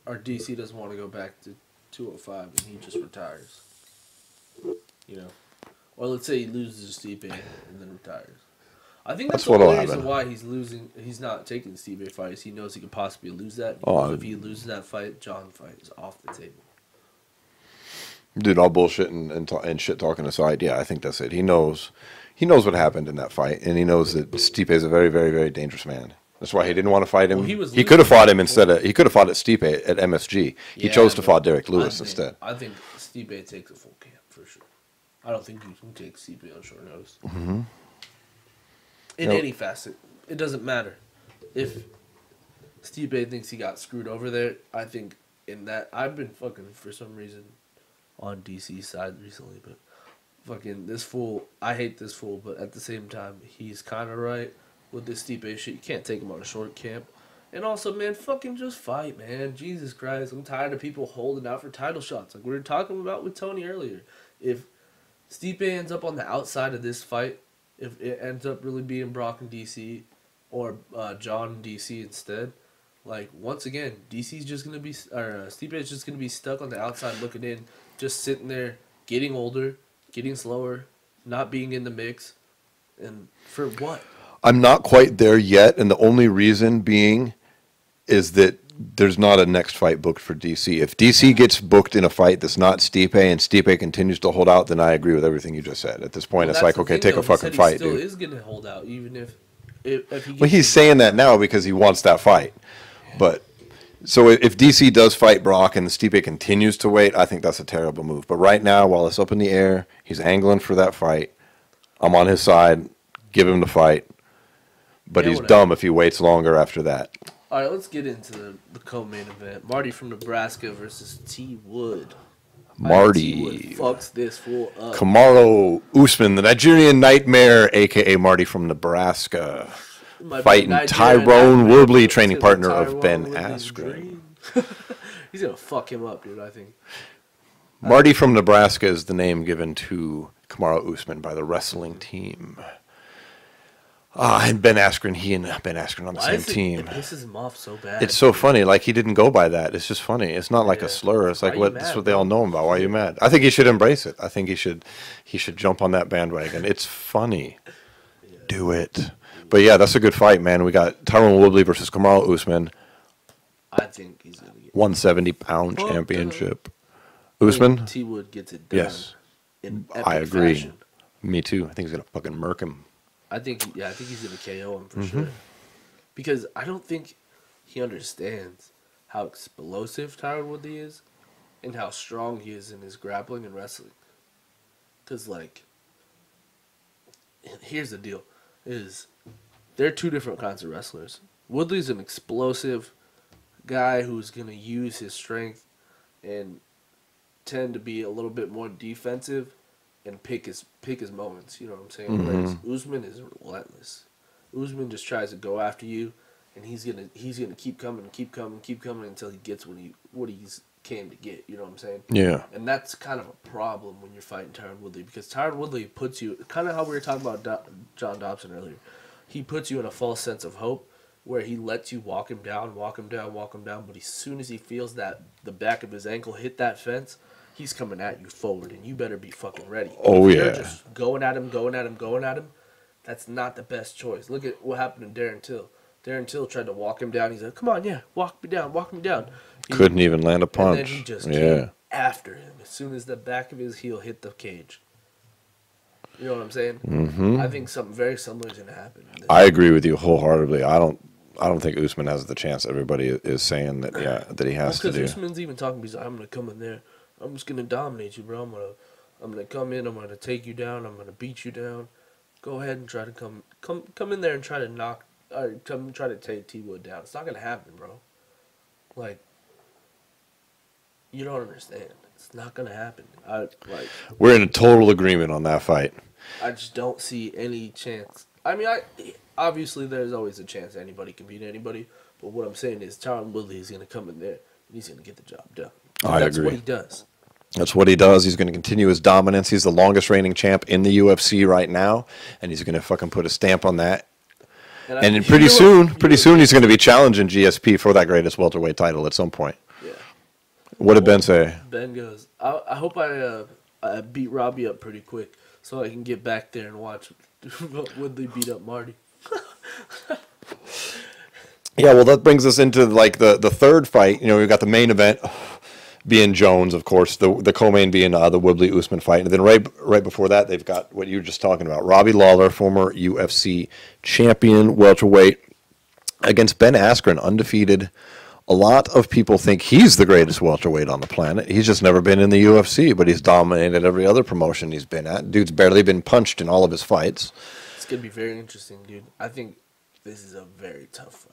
or DC doesn't want to go back to 205 and he just retires. You know? Or let's say he loses to Stipe and then retires. I think that's the only reason why he's not taking the Stipe fight is he knows he could possibly lose that. If he loses that fight, Jon fight is off the table. Dude, all bullshit and shit talking aside, yeah, I think that's it. He knows what happened in that fight, and he knows that Stipe is a very, very, very dangerous man. That's why he didn't want to fight him. Well, he could have fought him instead of. He could have fought at Stipe at MSG. He chose to fight Derek Lewis instead. I think Stipe takes a full camp for sure. I don't think you can take Stipe on short notice. Mm-hmm. In any facet, it doesn't matter. If Stipe thinks he got screwed over there, I think in that I've been fucking for some reason on DC's side recently, but fucking this fool, I hate this fool, but at the same time, he's kind of right with this Stipe shit. You can't take him on a short camp. And also, man, fucking just fight, man. Jesus Christ, I'm tired of people holding out for title shots. Like we were talking about with Tony earlier. If Stipe ends up on the outside of this fight, if it ends up really being Brock and DC, or Jon and DC instead, like once again, DC's just gonna be, or Stipe is just gonna be stuck on the outside looking in, just sitting there, getting older, getting slower, not being in the mix, and for what? I'm not quite there yet, and the only reason being is that there's not a next fight booked for DC. If DC gets booked in a fight that's not Stipe, and Stipe continues to hold out, then I agree with everything you just said. At this point, it's like, okay, take a fucking fight, dude. He still is gonna hold out, even if he gets. Well, he's saying that now because he wants that fight, but. So if DC does fight Brock and Stipe continues to wait, I think that's a terrible move. But right now, while it's up in the air, he's angling for that fight. I'm on his side. Give him the fight. But he's dumb if he waits longer after that. All right, let's get into the co-main event. Marty from Nebraska versus T. Wood. Marty fucks this fool up. Kamaru Usman, the Nigerian Nightmare, a.k.a. Marty from Nebraska. fighting Tyrone Woodley, training partner of Ben Askren. He's going to fuck him up, dude, I think. Marty from Nebraska is the name given to Kamaru Usman by the wrestling team. And Ben Askren, he and Ben Askren on the same team. It pisses him off so bad. It's so funny. Like, he didn't go by that. It's just funny. It's not like a slur. It's like that's what they all know him about. Why are you mad? I think he should embrace it. I think he should jump on that bandwagon. It's funny. Yeah. Do it. But yeah, that's a good fight, man. We got Tyrone Woodley versus Kamaru Usman. I think he's gonna get 170-pound championship. Usman? T Wood gets it done. Yes. In epic I agree. Fashion. Me too. I think he's gonna fucking murk him. I think he's gonna KO him for sure. Because I don't think he understands how explosive Tyrone Woodley is and how strong he is in his grappling and wrestling. Because, like, here's the deal. They're two different kinds of wrestlers. Woodley's an explosive guy who's going to use his strength and tend to be a little bit more defensive and pick his moments, you know what I'm saying? Whereas Usman is relentless. Usman just tries to go after you, and he's gonna keep coming until he gets what he's came to get. You know what I'm saying? Yeah. And that's kind of a problem when you're fighting Tyrone Woodley, because Tyrone Woodley puts you kind of how we were talking about John Dobson earlier. He puts you in a false sense of hope, where he lets you walk him down. But as soon as he feels that the back of his ankle hit that fence, he's coming at you forward, and you better be fucking ready. Oh, if yeah. you're just going at him, that's not the best choice. Look at what happened to Darren Till. Darren Till tried to walk him down. He's like, come on, yeah, walk me down. Couldn't even land a punch. And then he just came after him as soon as the back of his heel hit the cage. You know what I'm saying? Mm-hmm. I think something very similar is going to happen. I agree with you wholeheartedly. I don't think Usman has the chance everybody is saying that that he has to do. Because Usman's even talking, he's like, I'm going to come in there. I'm just going to dominate you, bro. I'm gonna come in. I'm going to take you down. I'm going to beat you down. Go ahead and try to come in there and try to try to take T Wood down. It's not going to happen, bro. Like, you don't understand. It's not going to happen. We're in a total agreement on that fight. I just don't see any chance. I mean, obviously there's always a chance anybody can beat anybody, but what I'm saying is Tyrone Woodley is going to come in there and he's going to get the job done. That's what he does. That's what he does. He's going to continue his dominance. He's the longest reigning champ in the UFC right now, and he's going to fucking put a stamp on that. And pretty soon he's going to be challenging GSP for that greatest welterweight title at some point. Yeah. What did Ben say? Ben goes, I hope I beat Robbie up pretty quick so I can get back there and watch Woodley beat up Marty. Yeah, well, that brings us into like the third fight. You know, we've got the main event being Jones, of course, the co-main being the Woodley Usman fight, and then right before that, they've got what you were just talking about: Robbie Lawler, former UFC champion welterweight, against Ben Askren, undefeated. A lot of people think he's the greatest welterweight on the planet. He's just never been in the UFC, but he's dominated every other promotion he's been at. Dude's barely been punched in all of his fights. It's gonna be very interesting, dude. I think this is a very tough fight.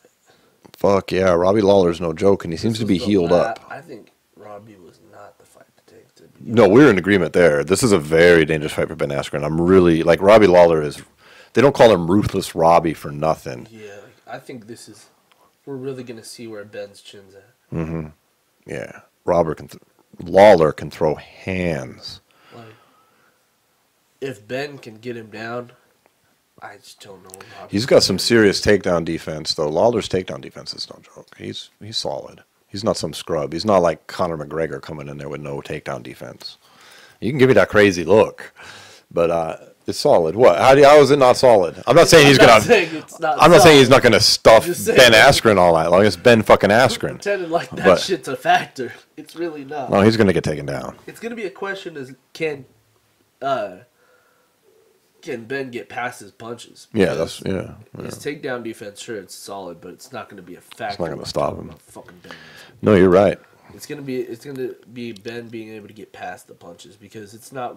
Fuck yeah, Robbie Lawler's no joke, and he seems to be healed up. I think Robbie was not the fight to take. No, we're in agreement there. This is a very dangerous fight for Ben Askren. I'm really, like, Robbie Lawler is, they don't call him Ruthless Robbie for nothing. Yeah, I think we're really going to see where Ben's chin's at. Mm-hmm. Yeah. Lawler can throw hands. Like, if Ben can get him down, I just don't know. He's got some serious takedown defense, though. Lawler's takedown defense is no joke. He's solid. He's not some scrub. He's not like Conor McGregor coming in there with no takedown defense. You can give me that crazy look, but it's solid. What? How is it not solid? I'm not saying he's gonna. I'm not saying he's not gonna stuff Ben Askren all that long. It's Ben fucking Askren. Pretending like that shit's a factor. It's really not. No, he's gonna get taken down. It's gonna be a question: can Ben get past his punches? Yeah, his takedown defense, sure, it's solid, but it's not gonna be a factor. It's not gonna stop him. Fucking Ben. No, you're right. It's gonna be Ben being able to get past the punches, because it's not.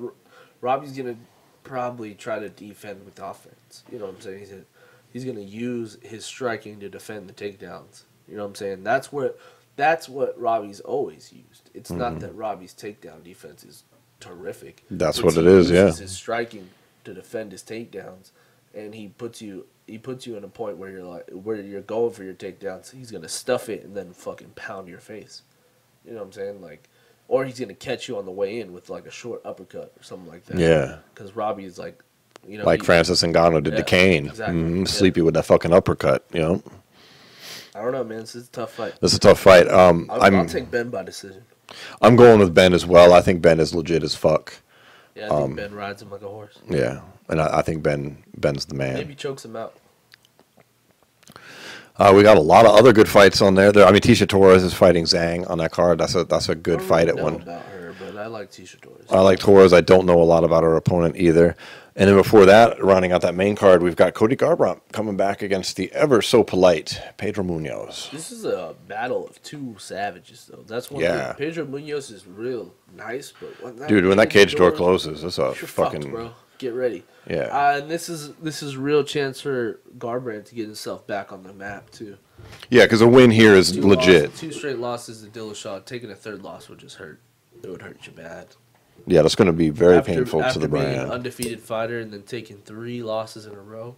Robbie's gonna probably try to defend with offense. You know what I'm saying? He's gonna use his striking to defend the takedowns. You know what I'm saying? That's what Robbie's always used. It's not that Robbie's takedown defense is terrific. That's what it is. Yeah. His striking to defend his takedowns, and he puts you he puts you in a point where you're going for your takedowns. He's gonna stuff it and then fucking pound your face. You know what I'm saying? Like, or he's gonna catch you on the way in with like a short uppercut or something like that. Yeah. Because Robbie's like, you know, like Francis Ngannou did to Kane. Exactly. Sleep you with that fucking uppercut. You know. I don't know, man. This is a tough fight. This is a tough fight. I'll take Ben by decision. I'm going with Ben as well. I think Ben is legit as fuck. Yeah, I think Ben rides him like a horse. Yeah, and I think Ben's the man. Maybe chokes him out. We got a lot of other good fights on there. I mean, Tisha Torres is fighting Zhang on that card. That's a good fight at one. I don't know about her, but I like Tisha Torres. I like Torres. I don't know a lot about her opponent either. And then before that, rounding out that main card, we've got Cody Garbrandt coming back against the ever so polite Pedro Munoz. This is a battle of two savages, though. That's one Yeah. thing. Pedro Munoz is real nice, but when that cage door closes, it's a fucking fucked, bro. Get ready. Yeah. And this is real chance for Garbrandt to get himself back on the map too. Yeah, because a win here is legit. 2 straight losses to Dillashaw. Taking a third loss would just hurt. It would hurt you bad. Yeah, that's going to be very painful to the After being an brand. undefeated fighter and then taking 3 losses in a row,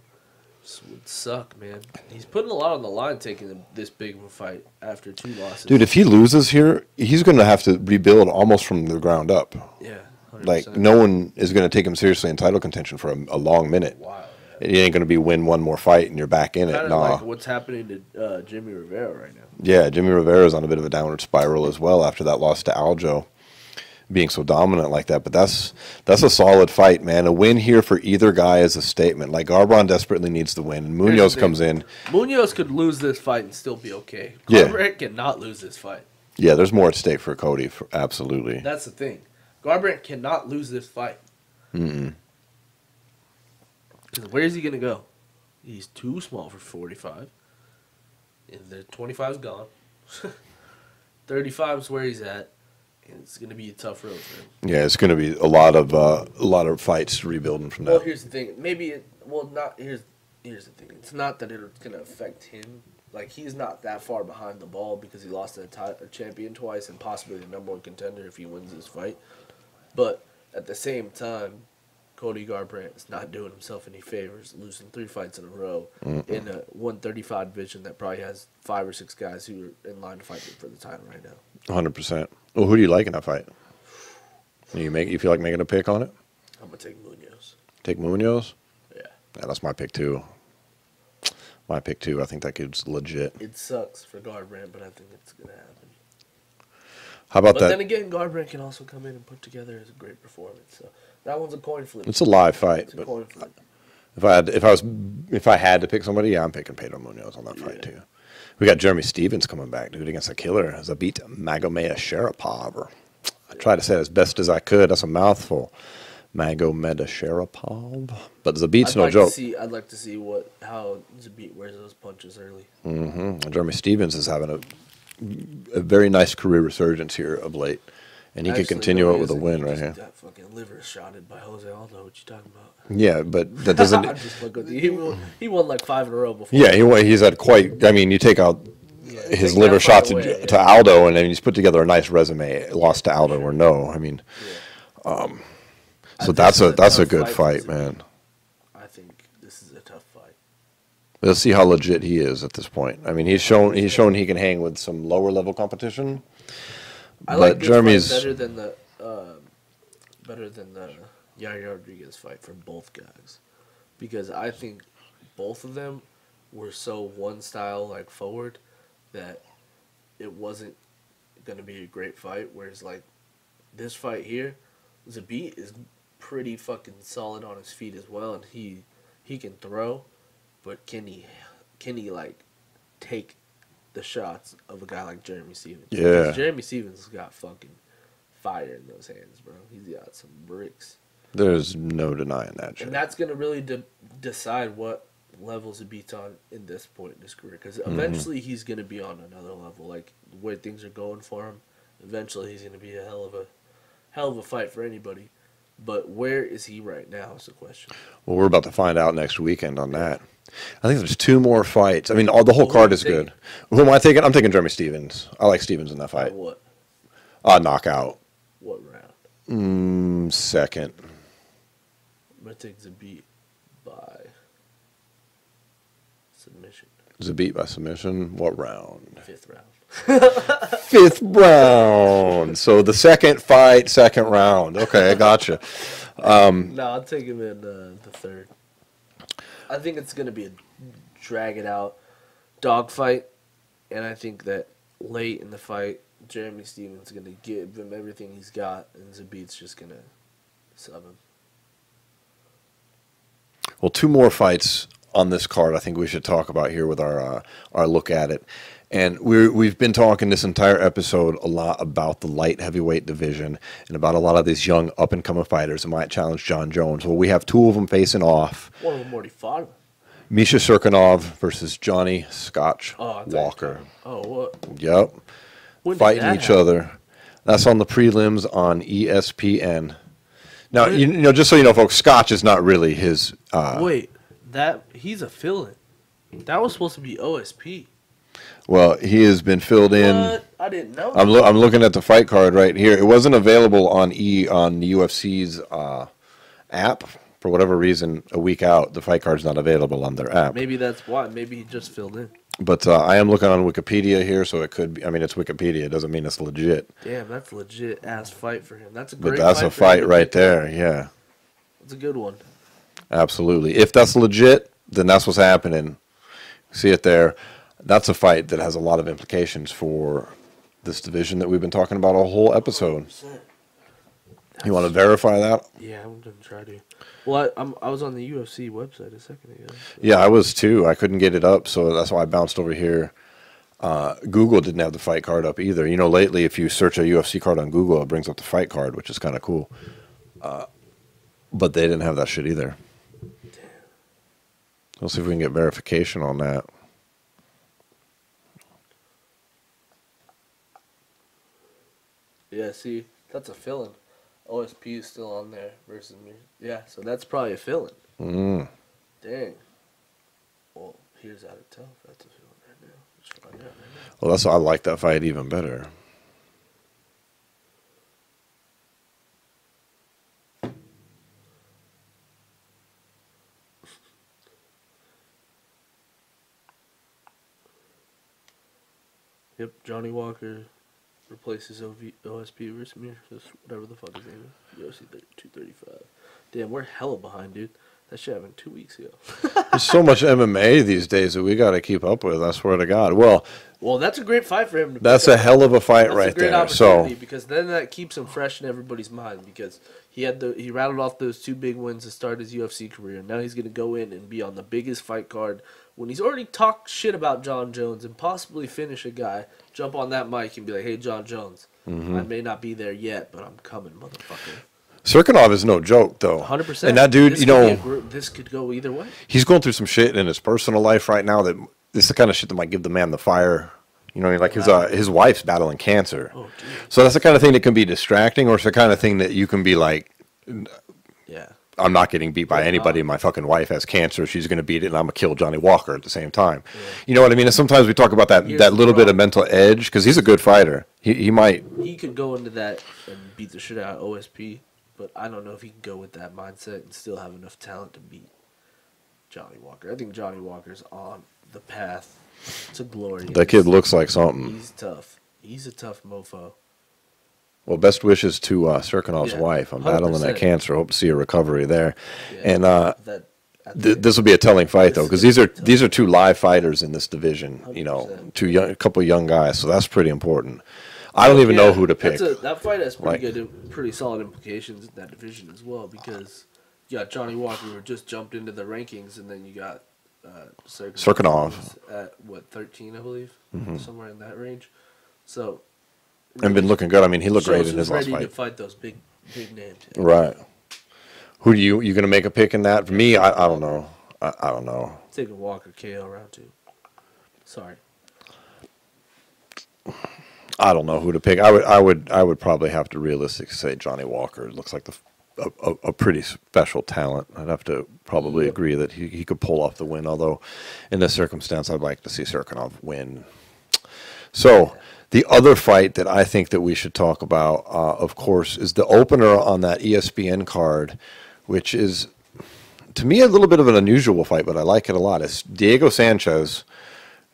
this would suck, man. He's putting a lot on the line taking this big of a fight after 2 losses. Dude, if he loses here, he's going to have to rebuild almost from the ground up. Yeah, 100%. Like, no one is going to take him seriously in title contention for a long minute. Wow. It ain't going to be win one more fight and you're back in it. Kind of Nah. like what's happening to Jimmy Rivera right now. Yeah, Jimmy Rivera's on a bit of a downward spiral as well after that loss to Aljo, being so dominant like that. But that's a solid fight, man. A win here for either guy is a statement. Like, Garbrandt desperately needs the win. And Munoz comes in. Munoz could lose this fight and still be okay. Yeah. Garbrandt cannot lose this fight. Yeah, there's more at stake for Cody, absolutely. That's the thing. Garbrandt cannot lose this fight. Mm-mm. Because where is he going to go? He's too small for 45. And the 25's gone. 35 is where he's at. And it's going to be a tough road for him. Yeah, it's going to be a lot of fights rebuilding from that. Well, here's the thing. Here's the thing. It's not that it's going to affect him. Like, he's not that far behind the ball because he lost a champion twice and possibly the #1 contender if he wins this fight. But at the same time, Cody Garbrandt is not doing himself any favors, losing 3 fights in a row in a 135 division that probably has 5 or 6 guys who are in line to fight for the title right now. 100%. Well, who do you like in that fight? You feel like making a pick on it? I'm gonna take Munoz. Take Munoz? Yeah. Yeah, that's my pick too. I think that kid's legit. It sucks for Garbrandt, but I think it's gonna happen. How about that? But then again, Garbrandt can also come in and put together a great performance. So that one's a coin flip. It's a live fight. It's a coin flip. If I had to pick somebody, yeah, I'm picking Pedro Munoz on that fight too. We got Jeremy Stevens coming back, dude, against a killer. Zabit Magomedov. I tried to say it as best as I could. That's a mouthful. Magomedov. But Zabit's no joke. I'd like to see how Zabit wears those punches early. Mm-hmm. Jeremy Stevens is having a very nice career resurgence here of late. And he could continue it with a win right here. Got fucking liver shotted by Jose Aldo. What you talking about? Yeah, but that doesn't. I'm just fucking with you. He won like 5 in a row before. Yeah, he's had quite. I mean, you take out his liver shot to Aldo, and then he's put together a nice resume. Lost to Aldo or no? I mean, so that's a good fight, man. I think this is a tough fight. Let's see how legit he is at this point. I mean, he's shown he can hang with some lower level competition. I like this Jeremy's fight better than the Yair Rodriguez fight for both guys, because I think both of them were so one style like forward that it wasn't gonna be a great fight. Whereas like this fight here, Zabit is pretty fucking solid on his feet as well, and he can throw, but can he like take the shots of a guy like Jeremy Stevens? Yeah. Because Jeremy Stevens has got fucking fire in those hands, bro. He's got some bricks. There's no denying that shit. And that's going to really decide what levels Zabit's on in this point in his career. Because eventually he's going to be on another level. Like, the way things are going for him, eventually he's going to be a hell of a fight for anybody. But where is he right now is the question. Well, we're about to find out next weekend on that. I think there's 2 more fights. I mean, the whole card is good. Who am I taking? I'm taking Jeremy Stevens. I like Stevens in that fight. What? Knockout. What round? Second. I'm going to take Zabit by submission. Zabit by submission. What round? 5th round. 5th round. So the second fight, 2nd round. Okay, I gotcha. No, I'll take him in the 3rd. I think it's going to be a drag-it-out dogfight, and I think that late in the fight, Jeremy Stephens is going to give him everything he's got, and Zabit's just going to sub him. Well, 2 more fights on this card I think we should talk about here with our look at it. And we've been talking this entire episode a lot about the light heavyweight division and about a lot of these young up-and-coming fighters that might challenge Jon Jones. Well, we have 2 of them facing off. One of them already fought him. Misha Cirkunov versus Johnny Scotch Walker. Oh, what? Yep. Fighting each other. That's on the prelims on ESPN. Now, you know, just so you know, folks, Scotch is not really his... Wait, he's a fill-in. That was supposed to be OSP. Well, he has been filled in. What? I didn't know. I'm looking at the fight card right here. It wasn't available on the UFC's app for whatever reason. A week out, the fight card's not available on their app. Maybe that's why. Maybe he just filled in. But I am looking on Wikipedia here, so it could be. I mean, it's Wikipedia. It doesn't mean it's legit. Damn, that's a legit ass fight for him. That's a great. But that's a fight right there. Yeah. It's a good one. Absolutely. If that's legit, then that's what's happening. See it there. That's a fight that has a lot of implications for this division that we've been talking about a whole episode. 100%. You want to verify that? Yeah, I'm going to try to. Well, I was on the UFC website a second ago. So. Yeah, I was too. I couldn't get it up, so that's why I bounced over here. Google didn't have the fight card up either. You know, lately, if you search a UFC card on Google, it brings up the fight card, which is kind of cool. But they didn't have that shit either. Damn. Let's see if we can get verification on that. Yeah, see, that's a fill-in. OSP is still on there versus me. Yeah, so that's probably a fill-in. Dang. Well, here's how to tell if that's a fill-in right now. Let's find out right now. Well, I like that fight even better. Yep, Johnny Walker replaces OSP versus me. Whatever the fuck his name is. UFC 235. Damn, we're hella behind, dude. That shit happened 2 weeks ago. There's so much MMA these days that we got to keep up with. I swear to God. Well, that's a great fight for him. That's a hell of a fight right there. Opportunity because then that keeps him fresh in everybody's mind because he rattled off those 2 big wins to start his UFC career. Now he's going to go in and be on the biggest fight card when he's already talked shit about Jon Jones and possibly finish a guy, jump on that mic and be like, hey, Jon Jones, I may not be there yet, but I'm coming, motherfucker. Cirkunov is no joke, though. 100%. And that dude, this could go either way. He's going through some shit in his personal life right now that this is the kind of shit that might give the man the fire. You know, like his wife's battling cancer. Oh, dude. So that's the kind of thing that can be distracting, or it's the kind of thing that you can be like, yeah, I'm not getting beat by anybody. My fucking wife has cancer. She's going to beat it, and I'm going to kill Johnny Walker at the same time. Yeah. You know what I mean? And sometimes we talk about that little bit of mental edge, because he's a good fighter. He might. He could go into that and beat the shit out of OSP, but I don't know if he can go with that mindset and still have enough talent to beat Johnny Walker. I think Johnny Walker's on the path to glory. That kid looks like something. He's tough. He's a tough mofo. Well, best wishes to Cirkunov's wife. I'm 100%. Battling that cancer. Hope to see a recovery there. Yeah, and this will be a telling fight, though, because these are 2 live fighters in this division. 100%. You know, a couple young guys, so that's pretty important. I don't even know who to pick. That fight has pretty solid implications in that division as well, because you got Johnny Walker who just jumped into the rankings, and then you got Cirkunov at 13, I believe, somewhere in that range. So. And been looking good. I mean, he looked great in his last fight. Ready to fight those big names. Yeah. Right. Who do you going to make a pick in that? For me, I don't know. I don't know. Taking Walker KO round 2. Sorry. I don't know who to pick. I would probably have to realistically say Johnny Walker. It looks like a pretty special talent. I'd have to probably agree that he could pull off the win. Although, in this circumstance, I'd like to see Cirkunov win. So. The other fight that I think that we should talk about, of course, is the opener on that ESPN card, which is to me, a little bit of an unusual fight, but I like it a lot. It's Diego Sanchez.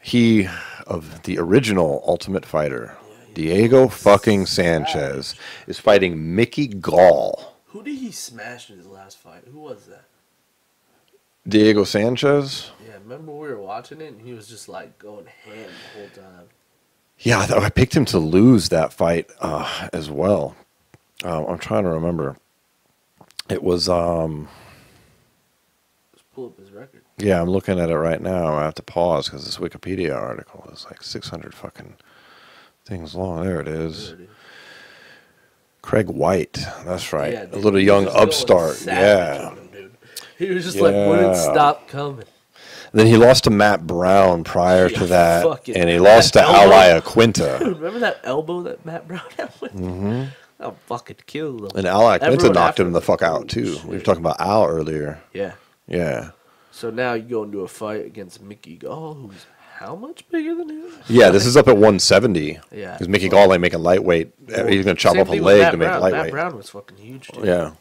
He, of the original Ultimate Fighter, Diego fucking Sanchez, is fighting Mickey Gall. Who did he smash in his last fight? Who was that? Diego Sanchez? Yeah, remember we were watching it, and he was just, like, going ham the whole time. Yeah, I picked him to lose that fight as well. I'm trying to remember. It was... Let's pull up his record. Yeah, I'm looking at it right now. I have to pause because this Wikipedia article is like 600 fucking things long. There it is. There it is. Craig White. That's right. Yeah, dude, a little young upstart. Yeah. On him, dude. He was just like, wouldn't stop coming. Then he lost to Matt Brown prior to that, and he that lost to elbow. Alia Quinta. Remember that elbow that Matt Brown had with him? That fucking killed him. And Alia Quinta Everyone knocked after him the fuck out, too. We were talking about Al earlier. Yeah. Yeah. So now you go into a fight against Mickey Gall, who's how much bigger than him? Yeah, this is up at 170. Yeah. Because Mickey Gall ain't making lightweight. He's going to chop Same off a thing with leg Matt to make Brown. lightweight. Matt Brown was fucking huge, dude. Yeah.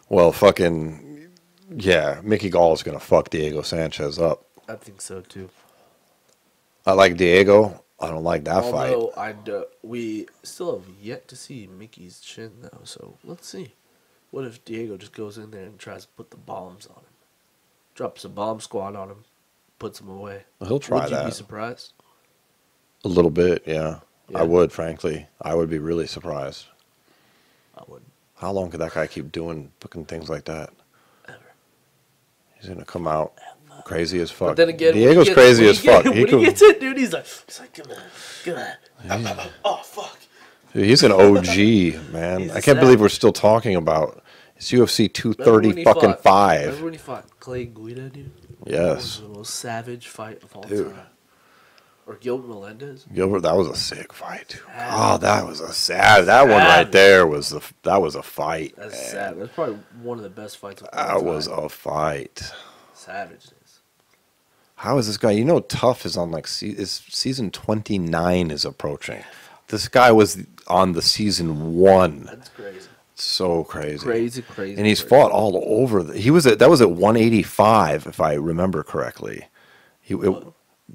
Well, fucking, yeah, Mickey Gall is going to fuck Diego Sanchez up. I think so, too. I like Diego. I don't like that fight. Although we still have yet to see Mickey's chin, though, so let's see. What if Diego just goes in there and tries to put the bombs on him? Drops a bomb squad on him, puts him away. Well, he'll try Would that. you be surprised? A little bit, yeah. Yeah. I would, frankly. I would be really surprised. I wouldn't. How long could that guy keep doing fucking things like that? Ever. He's going to come out crazy as fuck. But then again, Diego's crazy as fuck. When he gets it, dude, he's like, come on. Oh, fuck. Dude, he's an OG, man. He's I can't believe we're still talking about it's UFC 230 fucking 5. Remember when he fought Clay Guida, dude? Yes. That was the most savage fight of all time. Or Gilbert Melendez. Gilbert, that was a sick fight, dude. Oh, that was a sad. That one right there was a fight. That's man. sad. That's probably one of the best fights of all time. That was a fight. Savageness. How is this guy? You know, Tough is on like season 29 is approaching. This guy was on the season 1. That's crazy. So crazy. Crazy. And he's fought all over. That was at 185, if I remember correctly.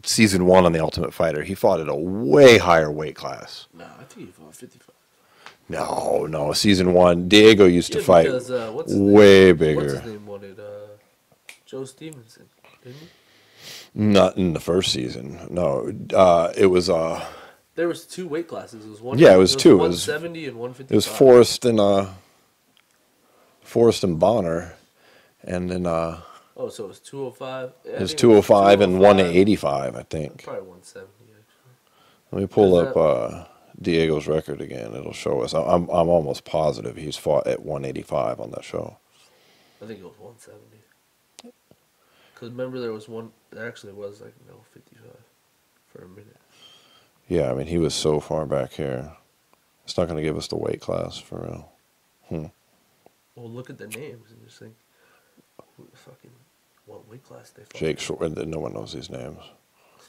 Season 1 on the Ultimate Fighter. He fought at a way higher weight class. No, I think he fought 55. No. Season 1, Diego used to fight because, way bigger. What's his name wanted? Joe Stevenson, didn't he? Not in the first season. No, it was. There was 2 weight classes. It was one. Yeah, it was 2. 170 and 155. It was Forrest and Bonner, and then Oh, so it was 205. it was 205 and 185, I think. Probably 170 actually. Let me pull up Diego's record again. It'll show us. I'm almost positive he's fought at 185 on that show. I think it was 170. Because remember there was one. There actually was like 55 for a minute. Yeah, I mean he was so far back here. It's not going to give us the weight class for real. Well, look at the names and just think, what weight class they fought. Jake Short. No one knows these names.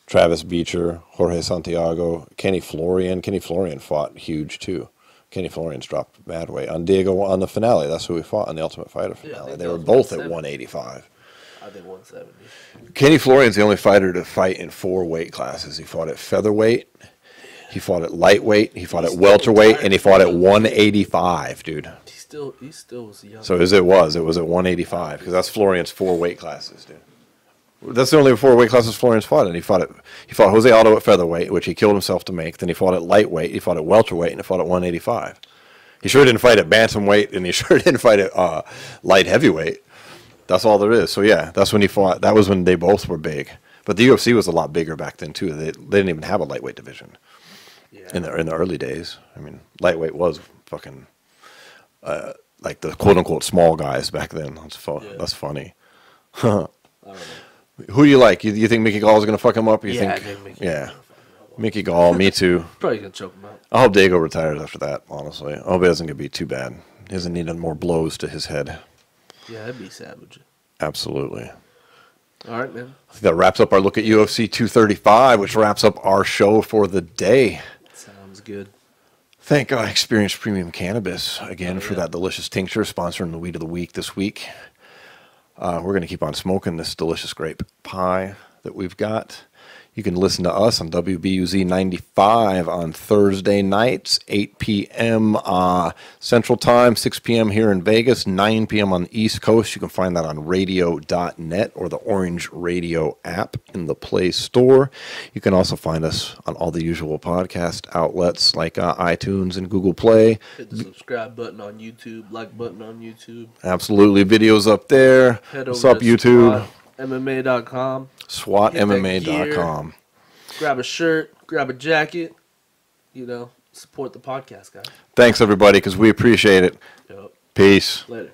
Travis Beecher, Jorge Santiago, Kenny Florian. Kenny Florian fought huge too. Kenny Florian's dropped bad weight on Diego on the finale. That's who we fought on the Ultimate Fighter finale. Yeah, they were both at 185. I think 170. Kenny Florian's the only fighter to fight in 4 weight classes. He fought at featherweight, he fought at lightweight, he fought at welterweight, and he fought at 185, dude. He still was young. So it was at 185 because that's Florian's 4 weight classes, dude. That's the only 4 weight classes Florian's fought, and he fought Jose Aldo at featherweight, which he killed himself to make. Then he fought at lightweight, he fought at welterweight, and he fought at 185. He sure didn't fight at bantamweight, and he sure didn't fight at light heavyweight. That's all there is. So yeah, that's when he fought. That was when they both were big. But the UFC was a lot bigger back then too. They didn't even have a lightweight division in the early days. I mean, lightweight was fucking like the quote unquote small guys back then. That's fun. Yeah. That's funny. I don't know. Who do you like? You think Mickey Gall is going to fuck him up? I think Mickey. Yeah, Mickey Gall. Me too. Probably gonna choke him out. I hope Diego retires after that. Honestly, I hope it doesn't get be too bad. He doesn't need any more blows to his head. Yeah, that'd be savage. Absolutely. All right, man. I think that wraps up our look at UFC 235, which wraps up our show for the day. Sounds good. Thank Experience Premium Cannabis again for that delicious tincture, sponsoring the Weed of the Week this week. We're going to keep on smoking this delicious grape pie that we've got. You can listen to us on WBUZ 95 on Thursday nights, 8 p.m. Central Time, 6 p.m. here in Vegas, 9 p.m. on the East Coast. You can find that on radio.net or the Orange Radio app in the Play Store. You can also find us on all the usual podcast outlets like iTunes and Google Play. Hit the subscribe button on YouTube, like button on YouTube. Absolutely. Videos up there. Head What's over up, to YouTube? SWATMMA.com. SWATMMA.com. Grab a shirt, grab a jacket, support the podcast, guys. Thanks, everybody, because we appreciate it. Yep. Peace. Later.